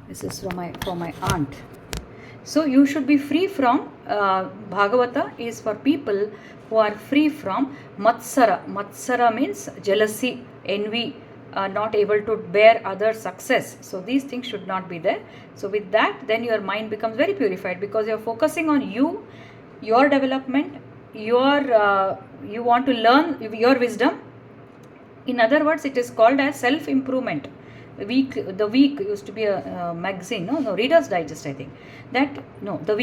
This is from my aunt. So you should be free from Bhagavata is for people who are free from Matsara. Matsara means jealousy, envy, not able to bear other success. So these things should not be there. So with that, then your mind becomes very purified because you are focusing on you, your development, you want to learn your wisdom. In other words, it is called as self improvement. The Week used to be a magazine, no, Reader's Digest, I think. The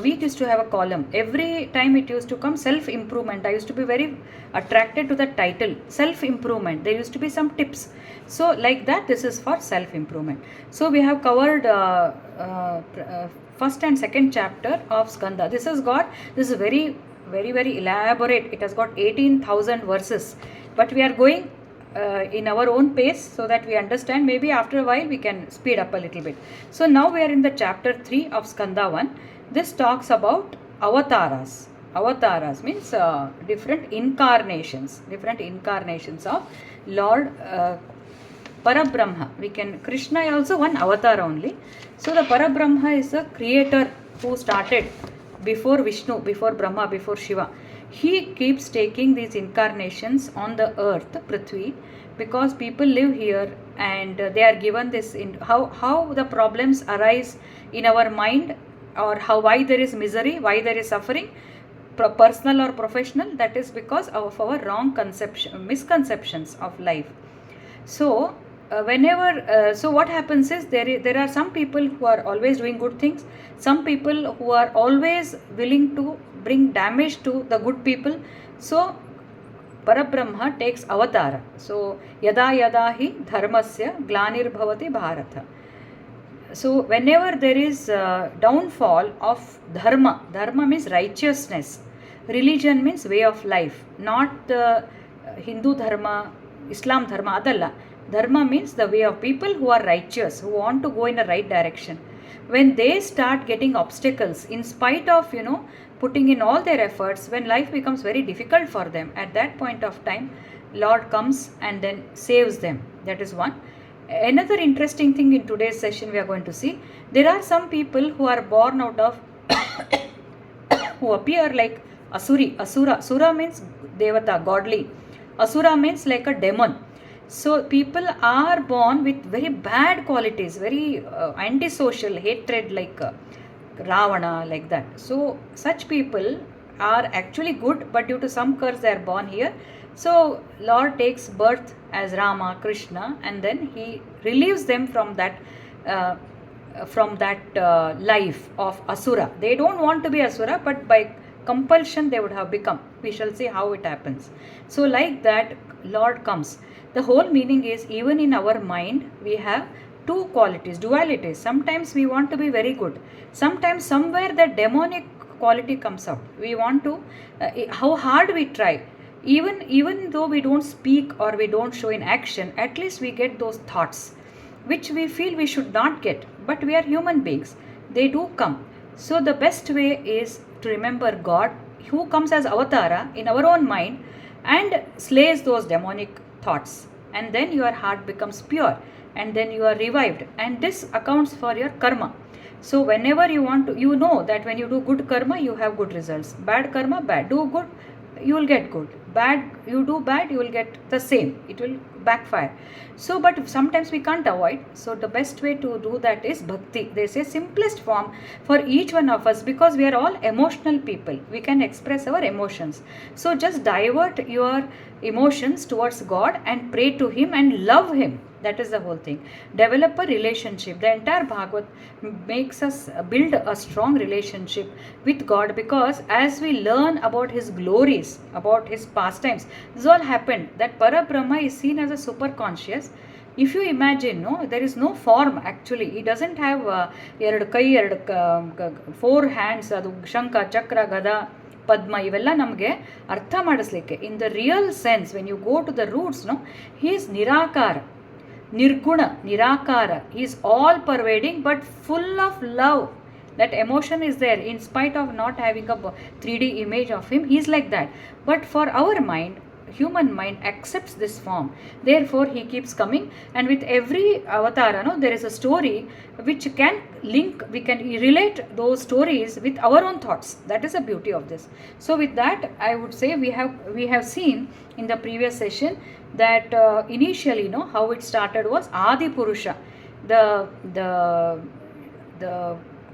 Week used to have a column. Every time it used to come self improvement. I used to be very attracted to the title, self improvement. There used to be some tips. So like that, this is for self improvement. So we have covered first and second chapter of Skanda. This is very, very, very elaborate. It has got 18,000 verses. But we are going in our own pace so that we understand. Maybe after a while we can speed up a little bit. So now we are in the chapter 3 of Skanda 1. This talks about avatars. Avatars means different incarnations of Lord Parabrahma. Krishna is also one avatar only. So the Parabrahma is the creator who started before Vishnu, before Brahma, before Shiva. He keeps taking these incarnations on the earth, Prithvi, because people live here and they are given this in how the problems arise in our mind, or why there is misery, why there is suffering, personal or professional. That is because of our wrong misconceptions of life. So so what happens is there are some people who are always doing good things, some people who are always willing to bring damage to the good people. So Parabrahma takes avatar. So yada yada hi dharmasya glanir bharata. So whenever there is downfall of dharma means righteousness, religion means way of life, not the Hindu dharma, Islam dharma, adalla. Dharma means the way of people who are righteous, who want to go in the right direction. When they start getting obstacles, in spite of, putting in all their efforts, when life becomes very difficult for them, at that point of time, Lord comes and then saves them. That is one. Another interesting thing in today's session we are going to see, there are some people who are born out of, who appear like Asura means Devata, godly. Asura means like a demon. So people are born with very bad qualities, very antisocial, hatred, like Ravana, like that. So such people are actually good, but due to some curse they are born here. So Lord takes birth as Rama, Krishna, and then he relieves them from that life of Asura. They don't want to be Asura, but by compulsion they would have become. We shall see how it happens. So like that, Lord comes. The whole meaning is, even in our mind we have two qualities, dualities. Sometimes we want to be very good. Sometimes somewhere the demonic quality comes out. We want to, how hard we try. Even though we don't speak or we don't show in action, at least we get those thoughts which we feel we should not get. But we are human beings. They do come. So the best way is to remember God, who comes as avatara in our own mind and slays those demonic thoughts, and then your heart becomes pure, and then you are revived, and this accounts for your karma. So whenever you want to, that when you do good karma, you have good results. Bad karma, bad. Do good, you will get good. Bad, you do bad, you will get the same. It will backfire. So but sometimes we can't avoid. So the best way to do that is bhakti. They say simplest form for each one of us, because we are all emotional people. We can express our emotions. So just divert your emotions towards God and pray to Him and love Him. That is the whole thing. Develop a relationship. The entire Bhagavad makes us build a strong relationship with God, because as we learn about His glories, about His pastimes, this all happened. That Parabrahma is seen as a super conscious. If you imagine, there is no form actually. He doesn't have four hands, adu Shanka, Chakra, Gada, Padma, ivella namge artha madislikke. In the real sense, when you go to the roots, he is Nirakara. Nirguna, Nirakara. He is all pervading but full of love. That emotion is there in spite of not having a 3D image of him. He is like that. But for our mind, human mind accepts this form. Therefore, he keeps coming, and with every avatar, no, there is a story which can link, we can relate those stories with our own thoughts. That is the beauty of this. So with that, I would say we have seen in the previous session that initially, no, how it started was Adi Purusha, the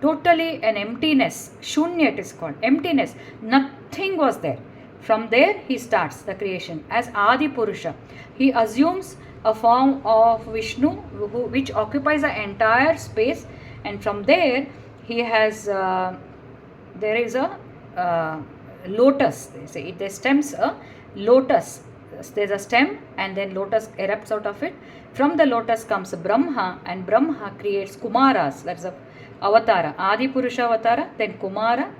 totally an emptiness, shunya it is called, emptiness, nothing was there. From there he starts the creation as Adi Purusha. He assumes a form of Vishnu which occupies the entire space, and from there he has there is a lotus, they say it stems a lotus, there's a stem and then lotus erupts out of it. From the lotus comes Brahma, and Brahma creates Kumaras, that's a avatara, Adi Purusha avatara, then Kumara.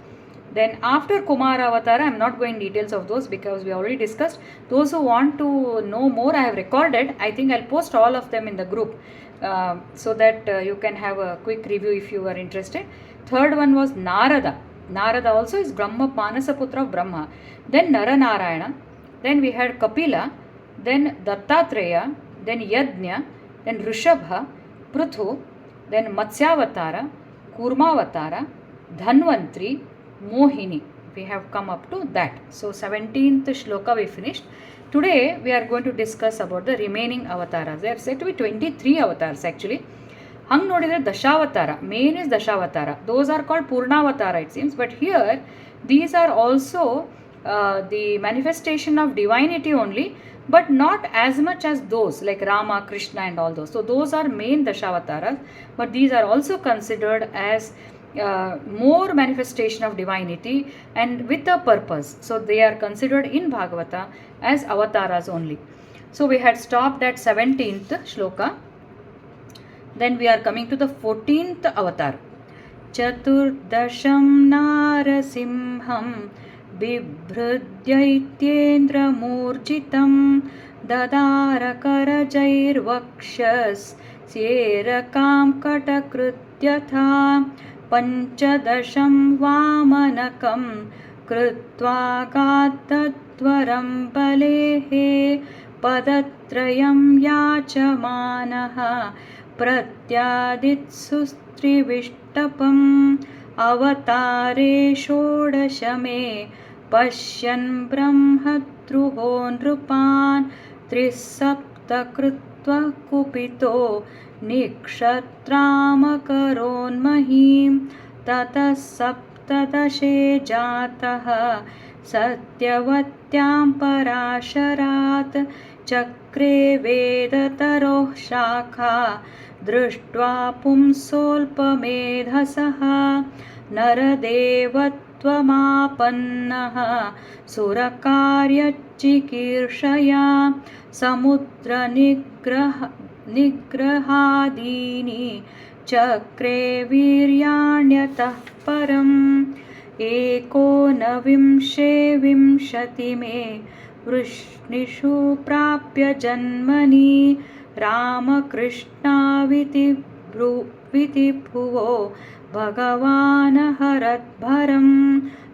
Then after Kumara avatara, I am not going details of those because we already discussed. Those who want to know more, I have recorded. I think I'll post all of them in the group so that you can have a quick review if you are interested. Third one was Narada. Narada also is Brahma, Manasaputra of Brahma. Then Naranarayana. Then we had Kapila. Then Dattatreya. Then Yajna. Then Rishabha. Pruthu. Then Matsyavatara. Kurmavatara. Dhanvantri. Mohini. We have come up to that. So 17th shloka we finished. Today we are going to discuss about the remaining avatars. There are said to be 23 avatars actually. Hang nodidre Dashavatara. Main is Dashavatara. Those are called Purnavatara it seems. But here these are also the manifestation of divinity only, but not as much as those like Rama, Krishna and all those. So those are main Dashavataras, but these are also considered as more manifestation of divinity and with a purpose. So they are considered in Bhagavata as avatars only. So we had stopped at 17th shloka. Then we are coming to the 14th avatar. Chaturdasham Narasimham Bibhrudyaityendramurjitam Dadara Karajairvakshas Sierakam Katakrutyatha Panchadasham Vamanakam Krutva Gatadvaram Balehe Padatrayam Yachamanaha Pratyaditsustrivishtapam Avatare Shodashame Pashyan Brahmadruho Nrupan Trisapta Krutva Kupito Nikshatramakoronmahim Tata Saptadashe Jataha Satyavatyam Parasharat Chakre Vedataroh Shakha Drishtva Pumsolpamedhasaha Naradevattvamapannaha Surakarya-chikirshaya Samudra Nigrahadini Chakre Viryanyatah Param Eko Navimshe Vimshati Me Vrishnishu Prapya Janmani Ramakrishna Viti Bhuvo Bhagavana Haradbharam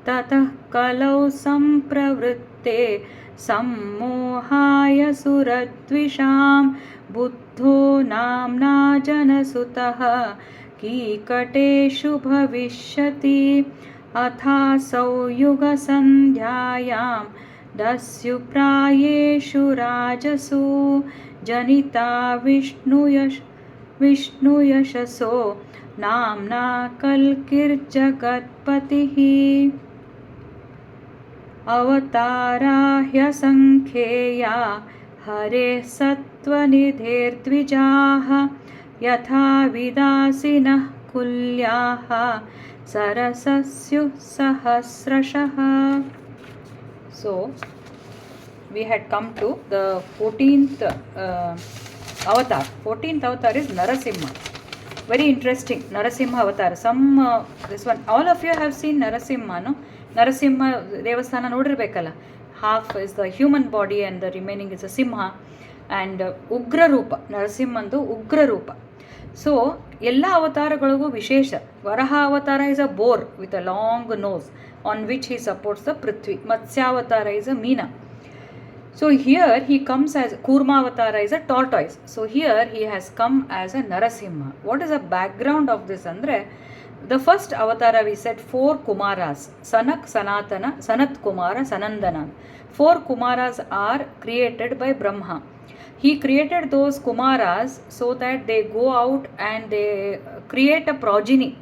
Tatah Kalau Sampravritte Sammohaya Suradvisham Buddho Namna Janasutaha Kikateshu Bhavishyati Athasau Yuga Sandhyayam Dasyu Prayeshu Rajasu Janita Vishnu Yashaso Namna Kalkir Jagatpatihi Avatarahya Sankheya Hare Sattvanidher Dvijaha Yatha Vidasinah Kulyaha Sarasasyu Sahasrashaha. So we had come to the 14th avatar. 14th avatar is Narasimha. Very interesting, Narasimha avatar. Some this one, all of you have seen Narasimha, no? Narasimha Devasthana nodirbekkala. Half is the human body and the remaining is a Simha. And Ugra Rupa, Narasimhandu Ugra Rupa. So, ಎಲ್ಲ ಅವತಾರಗಳಿಗೂ ವಿಶೇಷ. ವರಹ ಅವತಾರ is a boar with a long nose on which he supports the Prithvi. Matsyavatara is a Meena. So here he comes as Kurma Avatara is a tortoise. So here he has come as a Narasimha. What is the background of this andre? The first avatara we said 4 Kumaras, Sanak, Sanatana, Sanat Kumara, Sanandana. 4 Kumaras are created by Brahma. He created those Kumaras so that they go out and they create a progeny.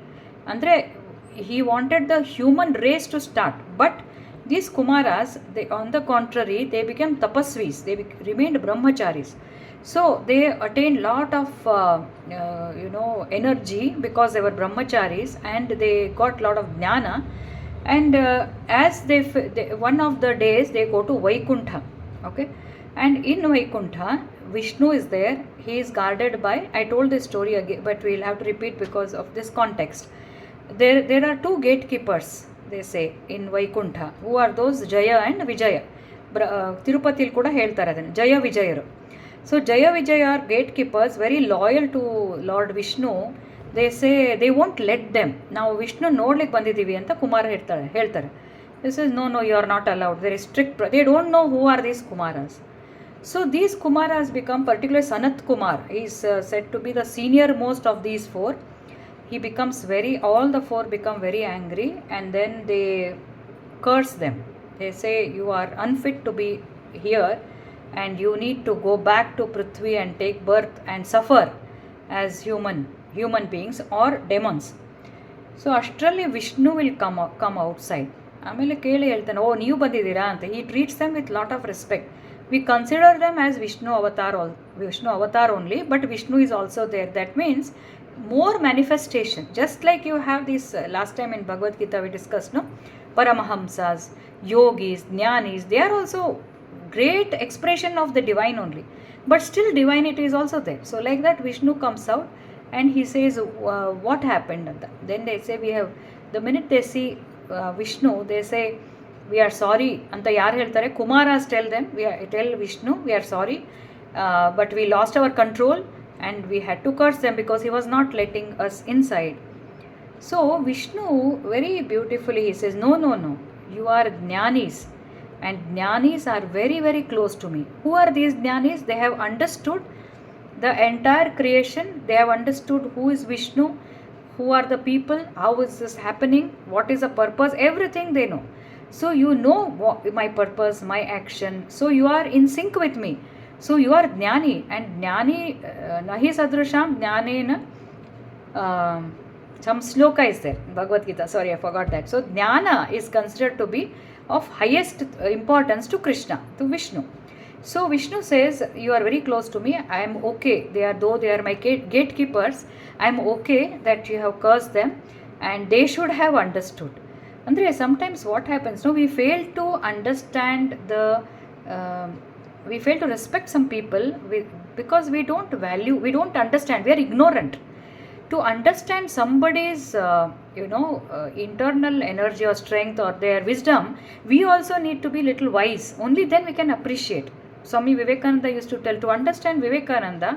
Andre he wanted the human race to start, but these Kumaras, they, on the contrary, they became tapasvis, they remained brahmacharis. So they attained lot of energy because they were brahmacharis, and they got lot of jnana. And as they one of the days they go to Vaikuntha, okay, and in Vaikuntha Vishnu is there. He is guarded by, I told this story again but we'll have to repeat because of this context. There are 2 gatekeepers, they say, in Vaikuntha. Who are those? Jaya and Vijaya. Tirupati kuda ಹೇಳ್ತಾರೆ ಅದನ್ನು, Jaya Vijayaru. So Jaya Vijaya are gatekeepers, very loyal to Lord Vishnu. They say they won't let them. Now Vishnu ನೋಡ್ಲಿಕ್ಕೆ ಬಂದಿದ್ದೀವಿ ಅಂತ ಕುಮಾರ ಹೇಳ್ತಾರೆ. This is no, you are not allowed. There is strict, they don't know who are these Kumaras. So these Kumaras become, particularly Sanat Kumar, he is said to be the senior most of these 4. He becomes all the 4 become very angry, and then they curse them. They say, you are unfit to be here, and you need to go back to Prithvi and take birth and suffer as human beings or demons. So ashtralli Vishnu will come outside. ಆಮೇಲೆ ಕೇಳಿ ಹೇಳ್ತಾನೆ, ಓ ನೀವು ಬಂದಿದ್ದೀರಾ ಅಂತ. He treats them with lot of respect. We consider them as Vishnu avatar only, but Vishnu is also there. That means more manifestation. Just like you have this, last time in Bhagavad Gita we discussed, no? Paramahamsas, yogis, jnanis, they are also great expression of the divine only. But still divinity is also there. So like that Vishnu comes out and he says, what happened? Then they say, the minute they see Vishnu, they say, we are sorry. Anta yaar ಹೇಳ್ತಾರೆ? Kumaras tell them, tell Vishnu, we are sorry, but we lost our control and we had to curse them because he was not letting us inside. So Vishnu very beautifully he says, no, you are jnanis, and jnanis are very, very close to me. Who are these jnanis? They have understood the entire creation. They have understood who is Vishnu, who are the people, how is this happening, what is the purpose, everything they know. So you know my purpose, my action, so you are in sync with me. So you are jnani, and jnani nahi sadrusham jnanena. Some sloka is there, Bhagavad Gita, sorry I forgot that. So jnana is considered to be of highest importance to Krishna, to Vishnu. So Vishnu says, you are very close to me, I am okay. They are my gatekeepers. I am okay that you have cursed them, and they should have understood. Andre sometimes what happens, no, we fail to understand we fail to respect some people because we don't value, we don't understand, we are ignorant. To understand somebody's internal energy or strength or their wisdom, we also need to be little wise. Only then we can appreciate. Swami Vivekananda used to tell, to understand Vivekananda,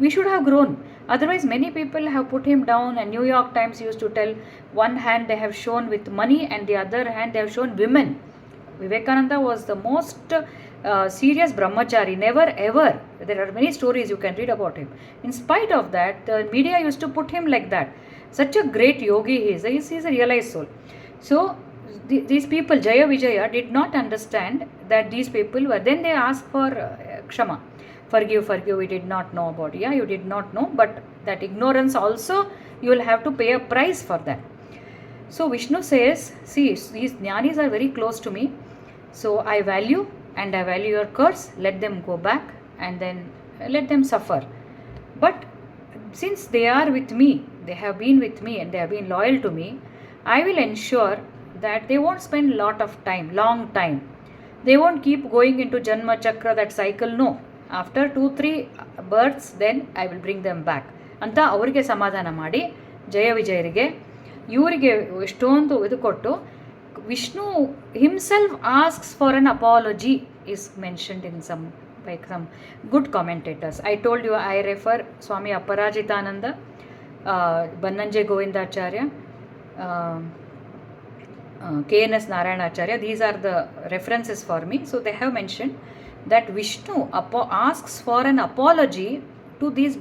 we should have grown. Otherwise, many people have put him down, and New York Times used to tell, one hand they have shown with money and the other hand they have shown women. Vivekananda was the most serious brahmachari, never ever. There are many stories you can read about him. In spite of that, the media used to put him like that. Such a great yogi he is. He is a realized soul. So these people, Jaya Vijaya, did not understand that these people were. Then they asked for Kshama. Forgive, we did not know about it. Yeah, you did not know, but that ignorance also, you will have to pay a price for that. So Vishnu says, see, these jnanis are very close to me, so I value, and I value your curse. Let them go back, and then let them suffer. But since they are with me, they have been with me, and they have been loyal to me, I will ensure that they won't spend lot of time, long time. They won't keep going into Janma Chakra, that cycle. No. After 2-3 births, then I will bring them back. ಅಂತ ಅವರಿಗೆ ಸಮಾಧಾನ ಮಾಡಿ, ಜಯ ವಿಜಯರಿಗೆ ಇವರಿಗೆ ಎಷ್ಟೊಂದು ಇದು ಕೊಟ್ಟು, Vishnu himself asks for an apology is mentioned in some good commentators. I told you I refer Swami Aparajitananda, Bannanjay Govindacharya, K.N.S. Narayanacharya. These are the references for me. So they have mentioned that Vishnu asks for an apology to these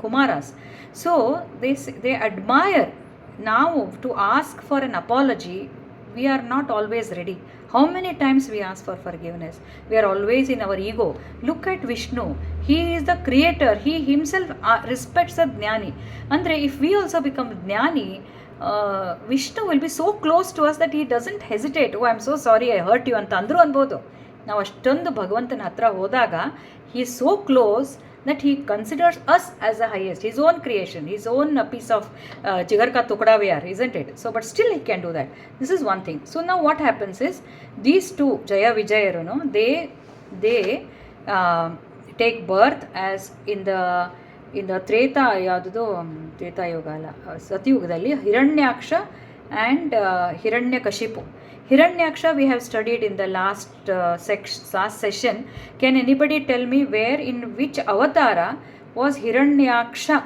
Kumaras. So they admire. Now to ask for an apology, we are not always ready. How many times we ask for forgiveness? We are always in our ego. Look at Vishnu. He is the creator. He himself respects the Jnani. Andre, if we also become Jnani, Vishnu will be so close to us that he doesn't hesitate. Oh, I am so sorry, I hurt you ಅಂತ ಅಂದರೂ ಅನ್ಬೋದು. ನಾವು ಅಷ್ಟೊಂದು ಭಗವಂತನ ಹತ್ರ ಹೋದಾಗ he is so close that he considers us as the highest, his own creation, his own piece of jigar ka tukda we are, isn't it? So but still he can do that. This is one thing. So now what happens is, these two Jaya Vijayaru, they take birth as in the Treta Yoga ಅಲ್ಲ, ಸತ್ಯುಗದಲ್ಲಿ Hiranyaksha and Hiranyakashipu. Hiranyaksha we have studied in the last session. Can anybody tell me where, in which avatara was Hiranyaksha?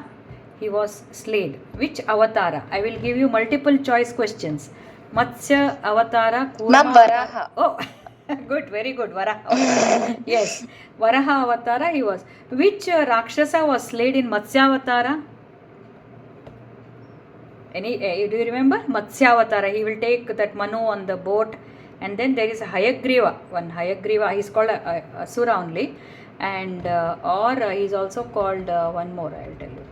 He was slain. Which avatara? I will give you multiple choice questions. Matsya avatara, Kurma Varaha. Oh, good, very good. Varaha. Yes, Varaha avatara he was. Which Rakshasa was slain in Matsya avatara? Do you remember? Matsyavatara. He will take that Manu on the boat, and then there is a Hayagriva. One Hayagriva, he is called Asura only, and he is also called one more, I will tell you.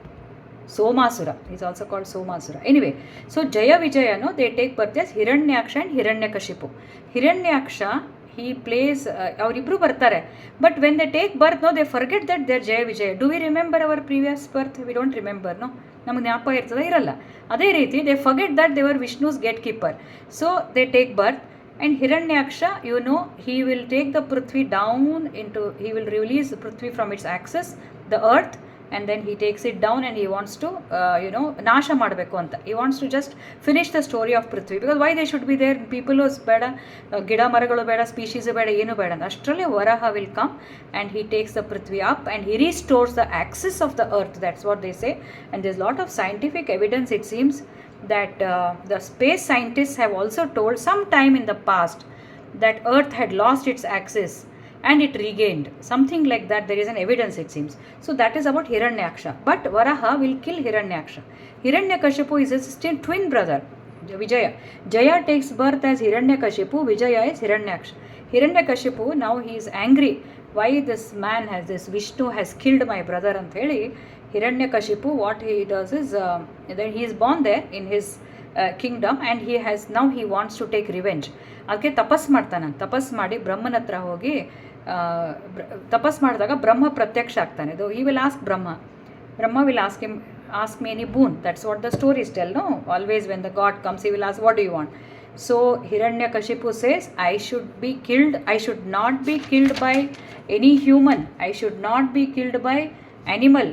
Somasura. He is also called Somasura. Anyway, so Jaya Vijaya, they take birth as Hiranyaksha and Hiranyakashipu. Hiranyaksha, he plays, ಅವರಿಬ್ರು ಬರ್ತಾರೆ, but when they take birth, they forget that they are Jaya Vijaya. Do we remember our previous birth? We don't remember, no? ನಮಗೆ ಜ್ಞಾಪ ಇರ್ತದೆ, ಇರಲ್ಲ. ಅದೇ ರೀತಿ they forget that they were Vishnu's gatekeeper. So they take birth, and Hiranyaksha, he will take the Prithvi down he will release the Prithvi from its axis, the earth, and then he takes it down, and he wants to ನಾಶ ಮಾಡಬೇಕು ಅಂತ. He wants to just finish the story of Prithvi, because why they should be there? People ಬೇಡ, ಗಿಡ ಮರಗಳು ಬೇಡ, species ಬೇಡ, ಏನು ಬೇಡ ಅಂತ. ಅಷ್ಟರಲ್ಲಿ Varaha will come, and he takes the Prithvi up, and he restores the axis of the earth. That's what they say. And there's a lot of scientific evidence, it seems, that the space scientists have also told sometime in the past that earth had lost its axis and it regained. Something like that, there is an evidence, it seems. So that is about Hiranyaksha. But Varaha will kill Hiranyaksha. Hiranyakashipu is his twin brother, Vijaya. Jaya takes birth as Hiranyakashipu, Vijaya is Hiranyaksha. Hiranyakashipu, now he is angry. Why this man this Vishnu has killed my brother ಅಂತ ಹೇಳಿ Hiranyakashipu, what he does is, then he is born there in his kingdom, and now he wants to take revenge. ಅದಕ್ಕೆ ತಪಸ್ ಮಾಡ್ತಾನೆ. ತಪಸ್ ಮಾಡಿ ಬ್ರಹ್ಮನ ಹತ್ರ ಹೋಗಿ ತಪಸ್ ಮಾಡಿದಾಗ ಬ್ರಹ್ಮ ಪ್ರತ್ಯಕ್ಷ ಆಗ್ತಾನೆ. He will ask Brahma will ask him, ask me any boon. That's what the stories tell, no? Always when the god comes, he will ask, what do you want? So Hiranyakashipu says, I should be killed. I should not be killed by any human. I should not be killed by animal,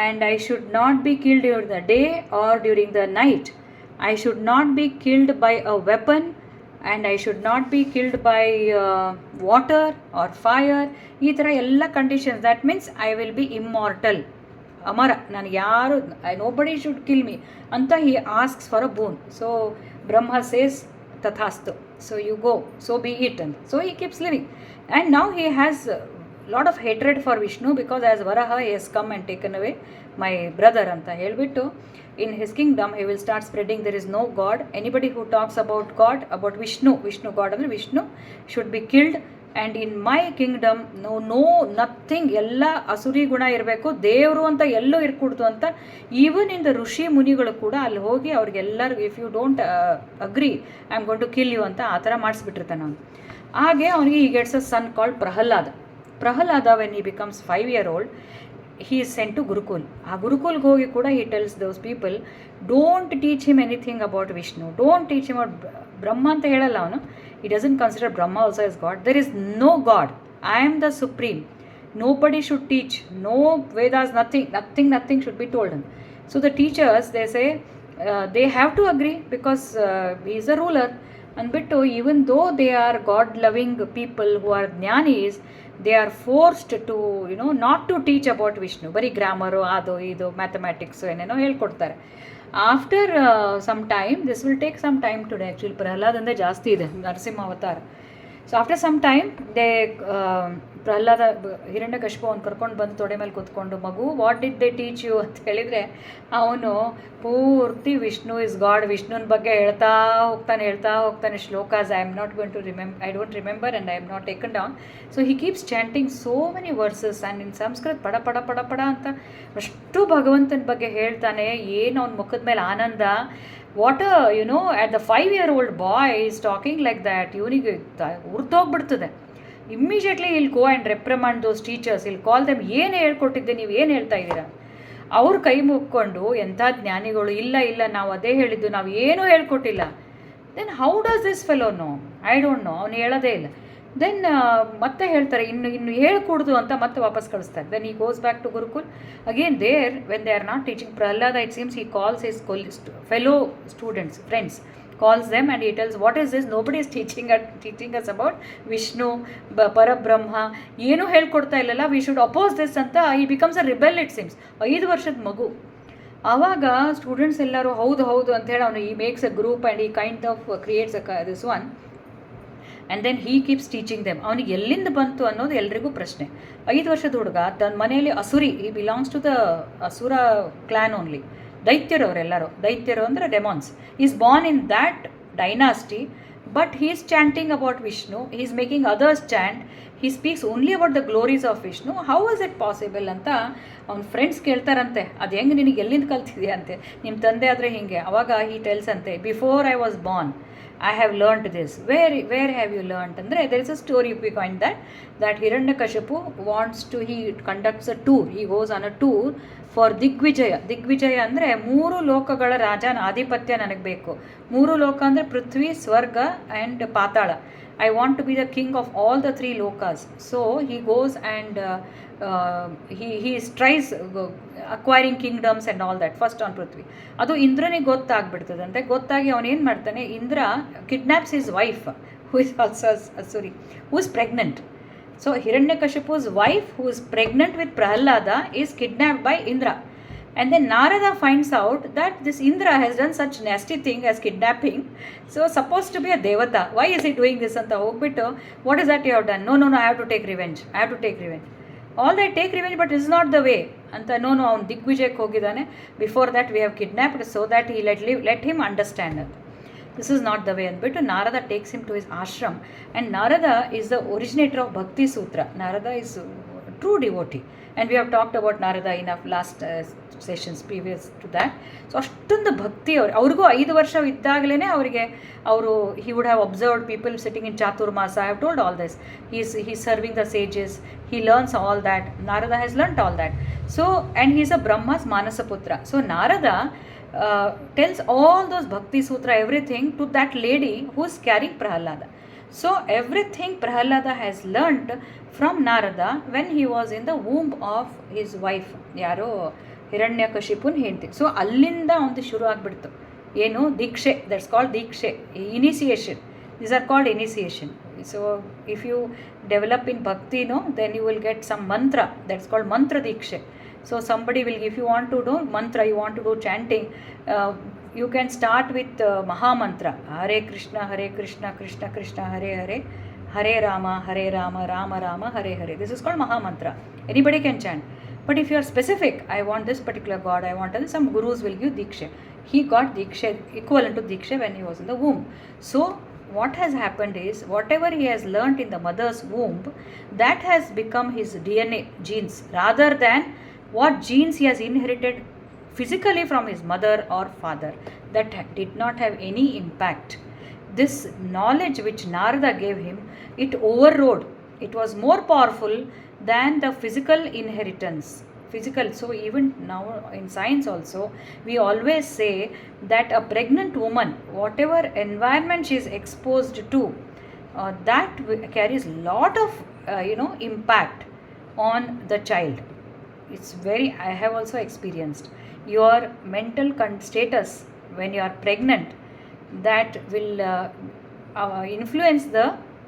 and I should not be killed during the day or during the night. I should not be killed by a weapon, and I should not be killed by water or fire. ಈ ಥರ ಎಲ್ಲ conditions. That means I will be immortal, ಅಮರ. ನನಗೆ ಯಾರು, nobody should kill me ಅಂತ he asks for a boon. So Brahma says ತಥಾಸ್ತು, so you go, so be it ಅಂತ. So he keeps living, and now he has lot of hatred for Vishnu, because as Varaha he has come and taken away my brother anta helbittu in his kingdom he will start spreading there is no god. Anybody who talks about god, about Vishnu god andre Vishnu should be killed, and in my kingdom no nothing, ಎಲ್ಲ ಅಸುರಿ ಗುಣ ಇರಬೇಕು, ದೇವರು ಅಂತ ಎಲ್ಲೂ ಇರ್ಕೂಡ್ದು ಅಂತ. Even in the ಋಷಿ ಮುನಿಗಳು ಕೂಡ ಅಲ್ಲಿ ಹೋಗಿ ಅವ್ರಿಗೆಲ್ಲರಿಗೂ, if you don't agree I am going to kill you ಅಂತ ಆ ಥರ ಮಾಡಿಸ್ಬಿಟ್ಟಿರ್ತಾನೆ ಅವನು. ಹಾಗೆ ಅವನಿಗೆ ಈ gets a son called Prahalada, when he becomes 5-year-old, he is sent to Gurukul. ಆ ಗುರುಕುಲ್ಗೆ ಹೋಗಿ ಕೂಡ he tells those people, don't teach him anything about Vishnu, don't teach him about Brahma ಅಂತ ಹೇಳಲ್ಲ ಅವನು. He doesn't consider Brahma also as God. There is no God. I am the supreme. Nobody should teach. No Vedas, nothing should be told him. So the teachers, they say, they have to agree, because he is a ruler. ಅಂದ್ಬಿಟ್ಟು, even though they are God-loving people who are ಜ್ಞಾನೀಸ್, they are forced to not to teach about Vishnu. ಬರೀ grammar, ಅದು ಇದು, mathematics ಏನೇನೋ ಹೇಳ್ಕೊಡ್ತಾರೆ. After some time, this will take some time today. Actually Prahlad ಅಂದರೆ ಜಾಸ್ತಿ ಇದೆ, ನರಸಿಂಹ ಅವತಾರ. So after some time they Prahlada Hiranyakashipu ಅವ್ನು ಕರ್ಕೊಂಡು ಬಂದು ತೊಡೆ ಮೇಲೆ ಕೂತ್ಕೊಂಡು, ಮಗು what did they teach you ಅಂತ ಹೇಳಿದರೆ ಅವನು ಪೂರ್ತಿ ವಿಷ್ಣು ಇಸ್ ಗಾಡ್, ವಿಷ್ಣುನ ಬಗ್ಗೆ ಹೇಳ್ತಾ ಹೋಗ್ತಾನೆ shlokas. I am not going to I don't remember and I am not taken down. So he keeps chanting so many verses and in Sanskrit ಪಡ ಪಡ ಪಡ ಪಡ ಅಂತ ಅಷ್ಟು ಭಗವಂತನ ಬಗ್ಗೆ ಹೇಳ್ತಾನೆ. ಏನು ಅವ್ನ ಮುಖದ ಮೇಲೆ ಆನಂದ. What at the 5-year-old boy is talking like that. ಇವನಿಗೆ ಉರ್ದೋಗ್ಬಿಡ್ತದೆ. ಇಮ್ಮಿಡಿಯೇಟ್ಲಿ ಇಲ್ಲಿ ಗೋ ಆ್ಯಂಡ್ ರೆಪ್ರಿಮಾಂಡ್ ದೋಸ್ ಟೀಚರ್ಸ್, ಇಲ್ಲಿ ಕಾಲ್ ದೆಮ್. ಏನು ಹೇಳ್ಕೊಟ್ಟಿದ್ದೆ, ನೀವು ಏನು ಹೇಳ್ತಾ ಇದ್ದೀರಾ? ಅವ್ರ ಕೈ ಮುಕ್ಕೊಂಡು ಎಂಥ ಜ್ಞಾನಿಗಳು, ಇಲ್ಲ ನಾವು ಅದೇ ಹೇಳಿದ್ದು, ನಾವು ಏನೂ ಹೇಳ್ಕೊಟ್ಟಿಲ್ಲ. Then how does this fellow know? I don't know. ಅವ್ನು ಹೇಳೋದೇ ಇಲ್ಲ. ದೆನ್ ಮತ್ತೆ ಹೇಳ್ತಾರೆ ಇನ್ನು ಹೇಳ್ಕೊಡ್ದು ಅಂತ ಮತ್ತೆ ವಾಪಸ್ ಕಳಿಸ್ತಾರೆ. Then he goes back to Gurukul again. There when they are not teaching Prahlada, it seems he calls his fellow students, friends, calls them and he tells, what is this? Nobody is teaching us about Vishnu, Parabrahma. ಏನು ಹೇಳ್ಕೊಡ್ತಾ ಇಲ್ಲಲ್ಲ, we should oppose this ಅಂತ. he becomes a rebel it seems. 5 ವರ್ಷದ ಮಗು. ಆವಾಗ students ಎಲ್ಲರೂ ಹೌದು ಅಂತೇಳಿ ಅವನು ಈ ಮೇಕ್ಸ್ ಅ ಗ್ರೂಪ್ ಆ್ಯಂಡ್ ಈ kind of creates this one. And then he keeps teaching them. ಅವನಿಗೆ ಎಲ್ಲಿಂದ ಬಂತು ಅನ್ನೋದು ಎಲ್ರಿಗೂ ಪ್ರಶ್ನೆ. 5 ವರ್ಷದ ಹುಡುಗ ತನ್ನ ಮನೆಯಲ್ಲಿ ಅಸುರಿ, ಈ belongs to the asura clan only. ದೈತ್ಯರು ಅವರೆಲ್ಲರೂ. ದೈತ್ಯರು ಅಂದರೆ demons. Is born in that dynasty, but he is chanting about Vishnu. He is making others chant. He speaks only about the glories of Vishnu. How is it possible ಅಂತ ಅವ್ನ friends ಕೇಳ್ತಾರಂತೆ. ಅದು ಹೆಂಗೆ ನಿನಗೆ ಎಲ್ಲಿಂದ ಕಲ್ತಿದೆಯಾ ಅಂತೆ, ನಿಮ್ಮ ತಂದೆ ಆದರೆ ಹೀಗೆ. ಅವಾಗ ಹೀ ಟೆಲ್ಸ್ ಅಂತೆ, before I was Born I have learnt this. Where have you learnt? ಅಂದರೆ there is a story behind that Hiranyakashipu wants to, he conducts a tour. He goes on a tour for ದಿಗ್ವಿಜಯ. ದಿಗ್ವಿಜಯ ಅಂದರೆ 3 ಲೋಕಗಳ ರಾಜನ ಆಧಿಪತ್ಯ ನನಗೆ ಬೇಕು. 3 ಲೋಕ ಅಂದರೆ ಪೃಥ್ವಿ, ಸ್ವರ್ಗ and Patala. I want to be the king of all the 3 lokas. So he goes and he tries acquiring kingdoms and all that. First on Prithvi. ಅದು ಇಂದ್ರನಿಗೆ ಗೊತ್ತಾಗ್ಬಿಡ್ತದಂತೆ. ಗೊತ್ತಾಗಿ ಅವನೇನು ಮಾಡ್ತಾನೆ, Indra ಕಿಡ್ನಾಪ್ಸ್ his wife, who is also who is pregnant. So Hiranyakashipu's wife, who is pregnant with Prahlada, is kidnapped by Indra. And then Narada finds out that this Indra has done such nasty thing as kidnapping. So supposed to be a devata. Why is he doing this anta hogbittu, what is that you have done? No, I have to take revenge. All right, take revenge, but this is not the way anta. No, avನು ದಿಗ್ವಿಜಯಕ್ಕೆ ಹೋಗಿದ್ದಾನೆ. Before that we have kidnapped so that he let him understand that this is not the way ಅಂದ್ಬಿಟ್ಟು Narada takes him to his ashram. And Narada is the originator of Bhakti Sutra. Narada is true devotee, and we have talked about Narada in our last sessions previous to that. So ಅಷ್ಟೊಂದು ಭಕ್ತಿ ಅವ್ರಿಗೂ 5 ವರ್ಷ ಇದ್ದಾಗಲೇ ಅವರಿಗೆ he would have observed people sitting in Chaturmas. I have told all this. He's serving the sages. He learns all that. Narada has learnt all that. So, and he's a Brahma's Manasaputra. So Narada tells all those Bhakti Sutra, everything to that lady who's carrying Prahlada. So everything Prahlada has learnt from Narada when he was in the womb of his wife, ಯಾರೋ ಹಿರಣ್ಯಕಶಿಪುನ್ ಹೆಂಡತಿ. So ಅಲ್ಲಿಂದ ಒಂದು ಶುರು ಆಗಿಬಿಡ್ತು ಏನು, ದೀಕ್ಷೆ. That's called diksha, initiation. These are called initiation. So if you develop in ಭಕ್ತಿನೋ, then you will get some mantra. That's called mantra diksha. So somebody will, if you want to do mantra, you want to do chanting, you can start with Maha Mantra. Hare Krishna, Krishna Krishna, Hare Hare, Hare Rama, Rama Rama, Hare Hare. This is called Maha Mantra. Anybody can chant. But if you are specific, I want this particular god, I want this, some gurus will give Diksha. He got Diksha, equivalent to Diksha when he was in the womb. So what has happened is, whatever he has learnt in the mother's womb, that has become his DNA, genes, rather than what genes he has inherited physically from his mother or father. That did not have any impact. This knowledge which Narada gave him, it overrode. It was more powerful than the physical inheritance. So even now in science also, we always say that a pregnant woman, whatever environment she is exposed to, that carries lot of impact on the child. It's very, I have also experienced your mental status when you are pregnant, that will influence the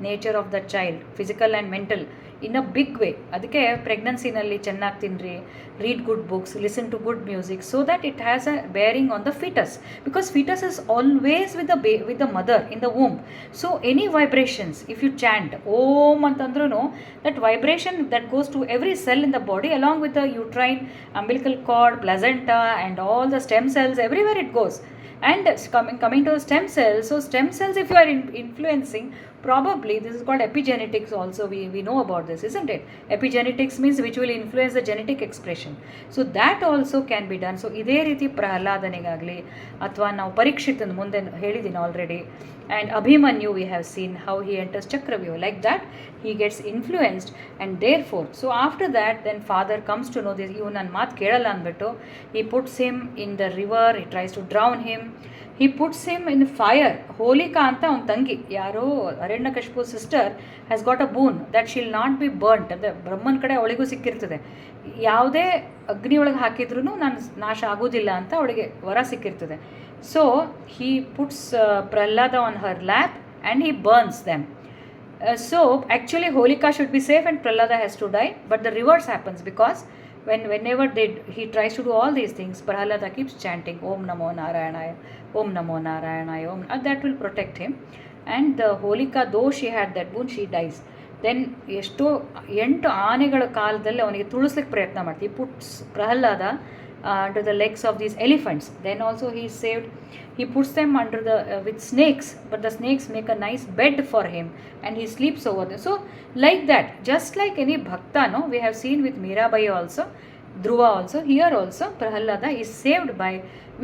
nature of the child, physical and mental, in a big way. ಅದಕ್ಕೆ ಪ್ರೆಗ್ನೆನ್ಸಿನಲ್ಲಿ ಚೆನ್ನಾಗಿ ತಿನ್ನಿರಿ, read good books, listen to good music, so that it has a bearing on the fetus, because fetus is always with with the mother in the womb. So any vibrations, if you chant om antandru, that vibration that goes to every cell in the body, along with the uterine, umbilical cord, placenta, and all the stem cells, everywhere it goes. And coming to the stem cells, so stem cells, if you are influencing, probably this is called epigenetics also. We know about this, isn't it? Epigenetics means which will influence the genetic expression. So that also can be done. So ಇದೇ ರೀತಿ ಪ್ರಹ್ಲಾದನಿಗಾಗಲಿ, ಅಥವಾ ನಾವು ಪರೀಕ್ಷಿತನ ಮುಂದೆ ಹೇಳಿದ್ದೀನಿ already, and Abhimanyu we have seen how he enters Chakravyuha. Like that he gets influenced, and therefore, so after that then father comes to know this, ivu nan maat kelala anbittu he puts him in the river, he tries to drown him, he puts him in fire. Holika anta ಅವನ ತಂಗಿ ಯಾರೋ Hiranyakashipu sister has got a boon that shall not be burnt, ಅಂದರೆ ಬ್ರಹ್ಮನ ಕಡೆ ಅವಳಿಗೂ ಸಿಕ್ಕಿರ್ತದೆ, ಯಾವುದೇ ಅಗ್ನಿ ಒಳಗೆ ಹಾಕಿದ್ರೂ ನಾನು ನಾಶ ಆಗೋದಿಲ್ಲ ಅಂತ ಅವಳಿಗೆ ವರ ಸಿಕ್ಕಿರ್ತದೆ. So he puts Prahlada on her lap and he burns them. So actually Holika should be safe and Prahlada has to die, but the reverse happens, because whenever he tries to do all these things, Prahlada keeps chanting Om Namo Narayanaya, Om Namo Narayanaya, Om, that will protect him. And the Holika, though she had that boon, she dies. Then ಎಷ್ಟೋ 8 ಆನೆಗಳ ಕಾಲದಲ್ಲಿ ಅವನಿಗೆ ತುಳಿಸ್ಲಿಕ್ಕೆ ಪ್ರಯತ್ನ ಮಾಡ್ತೀವಿ. He puts Prahlada under the legs of these elephants. Then also he is saved. He puts them under the with snakes, but the snakes make a nice bed for him and he sleeps over there. So like that, just like any bhakta, no, we have seen with Mirabai also, Dhruva also, here also Prahlada is saved by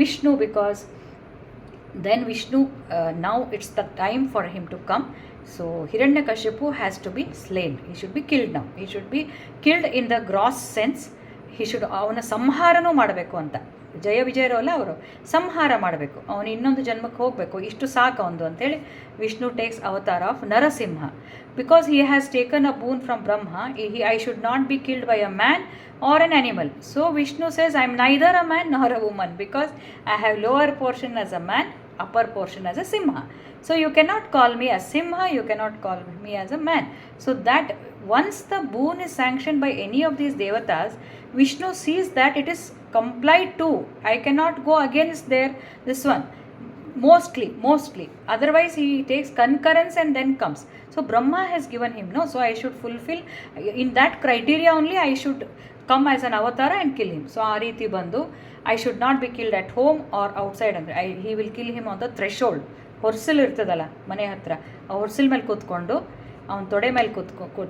Vishnu, because then Vishnu, now it's the time for him to come. So Hiranyakashipu has to be slain. He should be killed now. He should be killed in the gross sense. He should, ಅವನ ಸಂಹಾರನೂ ಮಾಡಬೇಕು ಅಂತ, ಜಯ ವಿಜಯರವಲ್ಲ, ಅವರು ಸಂಹಾರ ಮಾಡಬೇಕು, ಅವನು ಇನ್ನೊಂದು ಜನ್ಮಕ್ಕೆ ಹೋಗಬೇಕು, ಇಷ್ಟು ಸಾಕು ಅವನು ಅಂತೇಳಿ Vishnu takes avatara of Narasimha. Because he has taken a boon from Brahma, I should not be killed by a man or an animal. So Vishnu says I am neither a man nor a woman, because I have lower portion as a man, upper portion as a simha. So you cannot call me as simha, you cannot call me as a man. So that once the boon is sanctioned by any of these devatas, Vishnu sees that it is complied to. I cannot go against this one. Mostly. Otherwise he takes concurrence and then comes. So Brahma has given him, no? So I should fulfill, in that criteria only I should come as an avatar and kill him. So ಆ ರೀತಿ ಬಂದು I should not be killed at home or outside. ಅಂದರೆ he will kill him on the threshold. ಹೊರ್ಸಲ್ ಇರ್ತದಲ್ಲ ಮನೆ ಹತ್ರ, ಆ ಹೊರ್ಸಲ್ ಮೇಲೆ ಕೂತ್ಕೊಂಡು ಅವನ ತೊಡೆ ಮೇಲೆ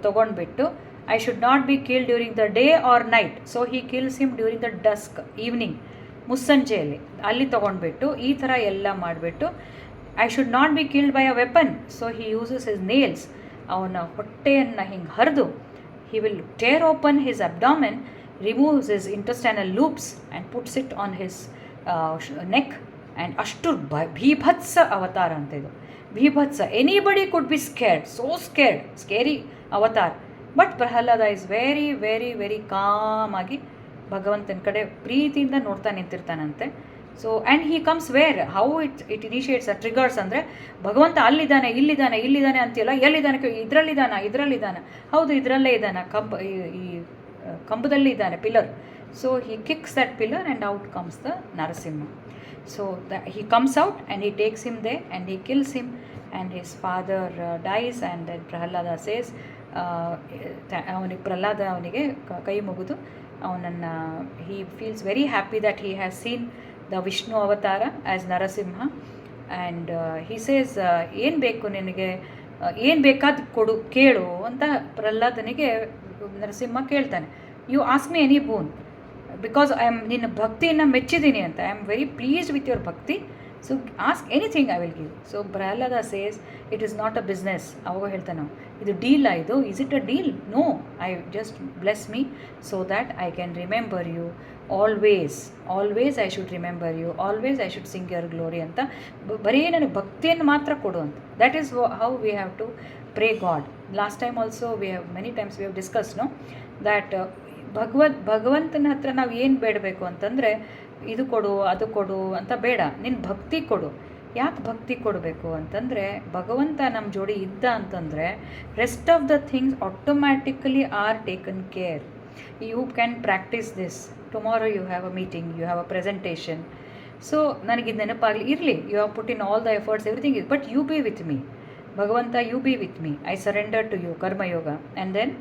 ತೊಗೊಂಡ್ಬಿಟ್ಟು I should not be killed during the day or night. So he kills him during the dusk, evening, ಮುಸ್ಸಂಜೆಯಲ್ಲಿ ಅಲ್ಲಿ ತೊಗೊಂಡ್ಬಿಟ್ಟು ಈ ಥರ ಎಲ್ಲ ಮಾಡಿಬಿಟ್ಟು I should not be killed by a weapon. So he uses his nails, ಅವನ ಹೊಟ್ಟೆಯನ್ನು ಹಿಂಗೆ ಹರಿದು he will tear open his abdomen, removes his intestinal loops and puts it on his neck. And ಅಷ್ಟು ಭೀಭತ್ಸ ಅವತಾರ ಅಂತ ಇದು, ಭೀಭತ್ಸ. Anybody could be scared, so scared, scary avatar. But Prahlada is very very very calm ಆಗಿ ಭಗವಂತನ ಕಡೆ ಪ್ರೀತಿಯಿಂದ ನೋಡ್ತಾ ನಿಂತಿರ್ತಾನಂತೆ. So and he comes where, how it initiates a triggers, ಅಂದರೆ ಭಗವಂತ ಅಲ್ಲಿದ್ದಾನೆ ಇಲ್ಲಿದ್ದಾನೆ ಅಂತಿಲ್ಲ, ಎಲ್ಲಿದ್ದಾನೆ, ಇದರಲ್ಲಿದ್ದಾನೆ, ಹೌದು ಇದರಲ್ಲೇ ಇದ್ದಾನೆ, ಈ ಕಂಬದಲ್ಲಿ ಇದ್ದಾನೆ pillar. So he kicks that pillar and out comes the Narasimha. So he comes out and he takes him there and he kills him, and his father dies. And then Prahlada says, Prahlada ಅವನಿಗೆ ಕೈ ಮುಗಿದು ಅವನನ್ನು, he feels very happy that he has seen the Vishnu avatar as Narasimha. And he says, ಏನು ಬೇಕು ನಿನಗೆ, ಏನು ಬೇಕಾದ ಕೊಡು ಕೇಳು ಅಂತ ಪ್ರಹ್ಲಾದನಿಗೆ ನರಸಿಂಹ ಕೇಳ್ತಾನೆ. You ask me any boon, because I am ನಿನ್ನ ಭಕ್ತಿಯನ್ನು ಮೆಚ್ಚಿದ್ದೀನಿ ಅಂತ, I am very pleased with your bhakti, so ask anything I will give. So Prahlada says it is not a business. ಅವಾಗ ಹೇಳ್ತಾನೆ ನಾವು, ಇದು ಡೀಲಾ ಇದು, is it a deal? No, I just bless me so that I can remember you always I should remember you, always I should sing your glory ಅಂತ, ಬರೀ ನನಗೆ ಭಕ್ತಿಯನ್ನು ಮಾತ್ರ ಕೊಡು ಅಂತ. That is how we have to pray God. Last time also many times we have discuss, no, that ಭಗವಂತನ ಹತ್ರ ನಾವು ಏನು ಬೇಡಬೇಕು ಅಂತಂದರೆ, ಇದು ಕೊಡು ಅದು ಕೊಡು ಅಂತ ಬೇಡ, ನಿನ್ನ ಭಕ್ತಿ ಕೊಡು. ಯಾಕೆ ಭಕ್ತಿ ಕೊಡಬೇಕು ಅಂತಂದರೆ, ಭಗವಂತ ನಮ್ಮ ಜೋಡಿ ಇದ್ದ ಅಂತಂದರೆ rest of the things automatically are taken care. You can practise this, tomorrow you have a meeting, you have a presentation. So ನನಗಿದು ನೆನಪಾಗಲಿ, ಇರಲಿ, you have put in all the efforts, everything is, but you be with me Bhagavanta, you be with me, I surrender to you, karmayoga. And then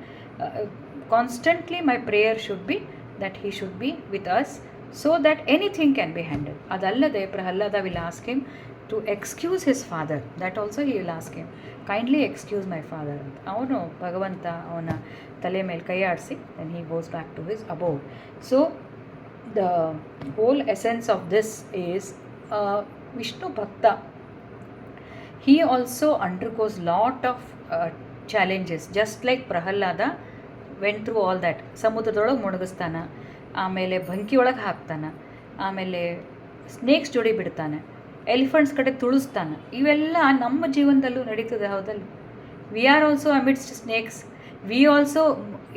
constantly my prayer should be that he should be with us so that anything can be handled. ಅದಲ್ಲದೆ Prahalada will ask him to excuse his father. That also he will ask him, kindly excuse my father. ಅವನು ಭಗವಂತ ಅವನ ತಲೆ ಮೇಲೆ ಕೈ ಆಡಿಸಿ then he goes back to his abode. So the whole essence of this is Vishnu Bhakta. He also undergoes lot of challenges, just like Prahalada went through all that. ಸಮುದ್ರದೊಳಗೆ ಮುಳುಗಿಸ್ತಾನೆ, ಆಮೇಲೆ ಬೆಂಕಿ ಒಳಗೆ ಹಾಕ್ತಾನೆ, ಆಮೇಲೆ ಸ್ನೇಕ್ಸ್ ಜೋಡಿ ಬಿಡ್ತಾನೆ, ಎಲಿಫೆಂಟ್ಸ್ ಕಡೆ ತುಳಿಸ್ತಾನೆ. ಇವೆಲ್ಲ ನಮ್ಮ ಜೀವನದಲ್ಲೂ ನಡೀತದೆ, ಹೌದಲ್ಲ? We are also amidst snakes. We also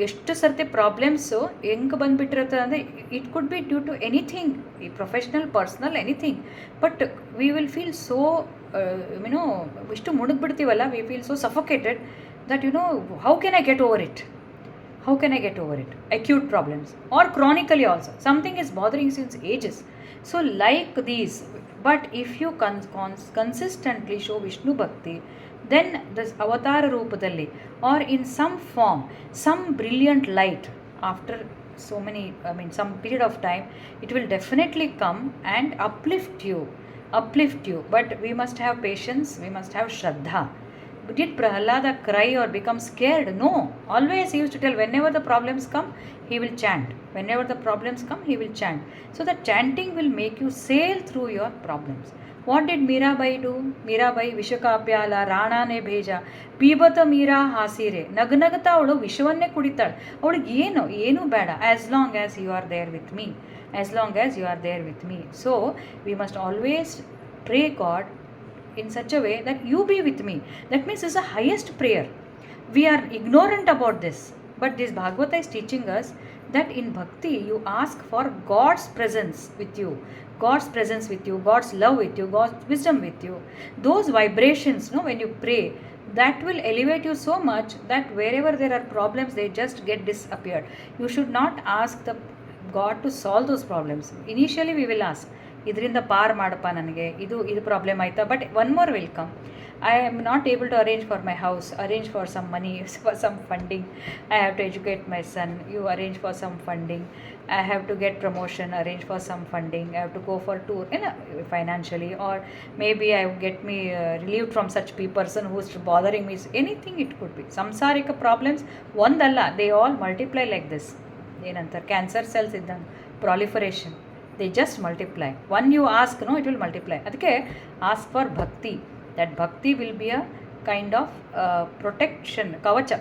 ಎಷ್ಟು ಸರ್ತಿ ಪ್ರಾಬ್ಲಮ್ಸು ಹೆಂಗೆ ಬಂದುಬಿಟ್ಟಿರುತ್ತೆ ಅಂದರೆ it could be due to anything, ಈ professional, personal, anything. But we will feel so you know, ಇಷ್ಟು ಮುಳುಗ್ಬಿಡ್ತೀವಲ್ಲ, we feel so suffocated that how can I get over it? How can I get over it? Acute problems or chronically also. Something is bothering you since ages. So like these, but if you consistently show Vishnu Bhakti, then this Avatara Roopadalli or in some form, some brilliant light after so many, some period of time, it will definitely come and uplift you. But we must have patience, we must have Shraddha. Did Prahalada cry or become scared? No. Always he used to tell, whenever the problems come, he will chant. Whenever the problems come, he will chant. So the chanting will make you sail through your problems. What did Mirabai do? Mirabai Vishakapyala Ranane Bheja Pibata Meera Hasire. Nagnagata avಳು ವಿಷವನ್ನೇ ಕುಡಿತಾಳೆ. ಅವಳಿಗೆ ಏನು ಬೇಡ, as long as you are there with me. As long as you are there with me. So we must always pray God in such a way that you be with me. That means it's the highest prayer. We are ignorant about this, but this Bhagavata is teaching us that in bhakti you ask for God's presence with you, God's presence with you, God's love with you, God's wisdom with you. Those vibrations, when you pray, that will elevate you so much that wherever there are problems, they just get disappeared. You should not ask the God to solve those problems. Initially we will ask, ಇದರಿಂದ ಪಾರ್ ಮಾಡಪ್ಪ, ನನಗೆ ಇದು problem ಆಯಿತಾ. But one more will come. I am not able to arrange for my house, arrange for some money, for some funding. I have to educate my son, you arrange for some funding. I have to get promotion, arrange for some funding. I have to go for tour financially, or may be I get me relieved from such person who is bothering me. Anything it could B. ಸಂಸಾರಿಕ problems ಒಂದಲ್ಲ, they all multiply like this. ಏನಂತಾರೆ, cancer cells ಇದ್ದಂಗೆ, proliferation. They just multiply. One you ask, it will multiply. ಅದಕ್ಕೆ ask for bhakti. That bhakti will be a kind of protection, kavacha.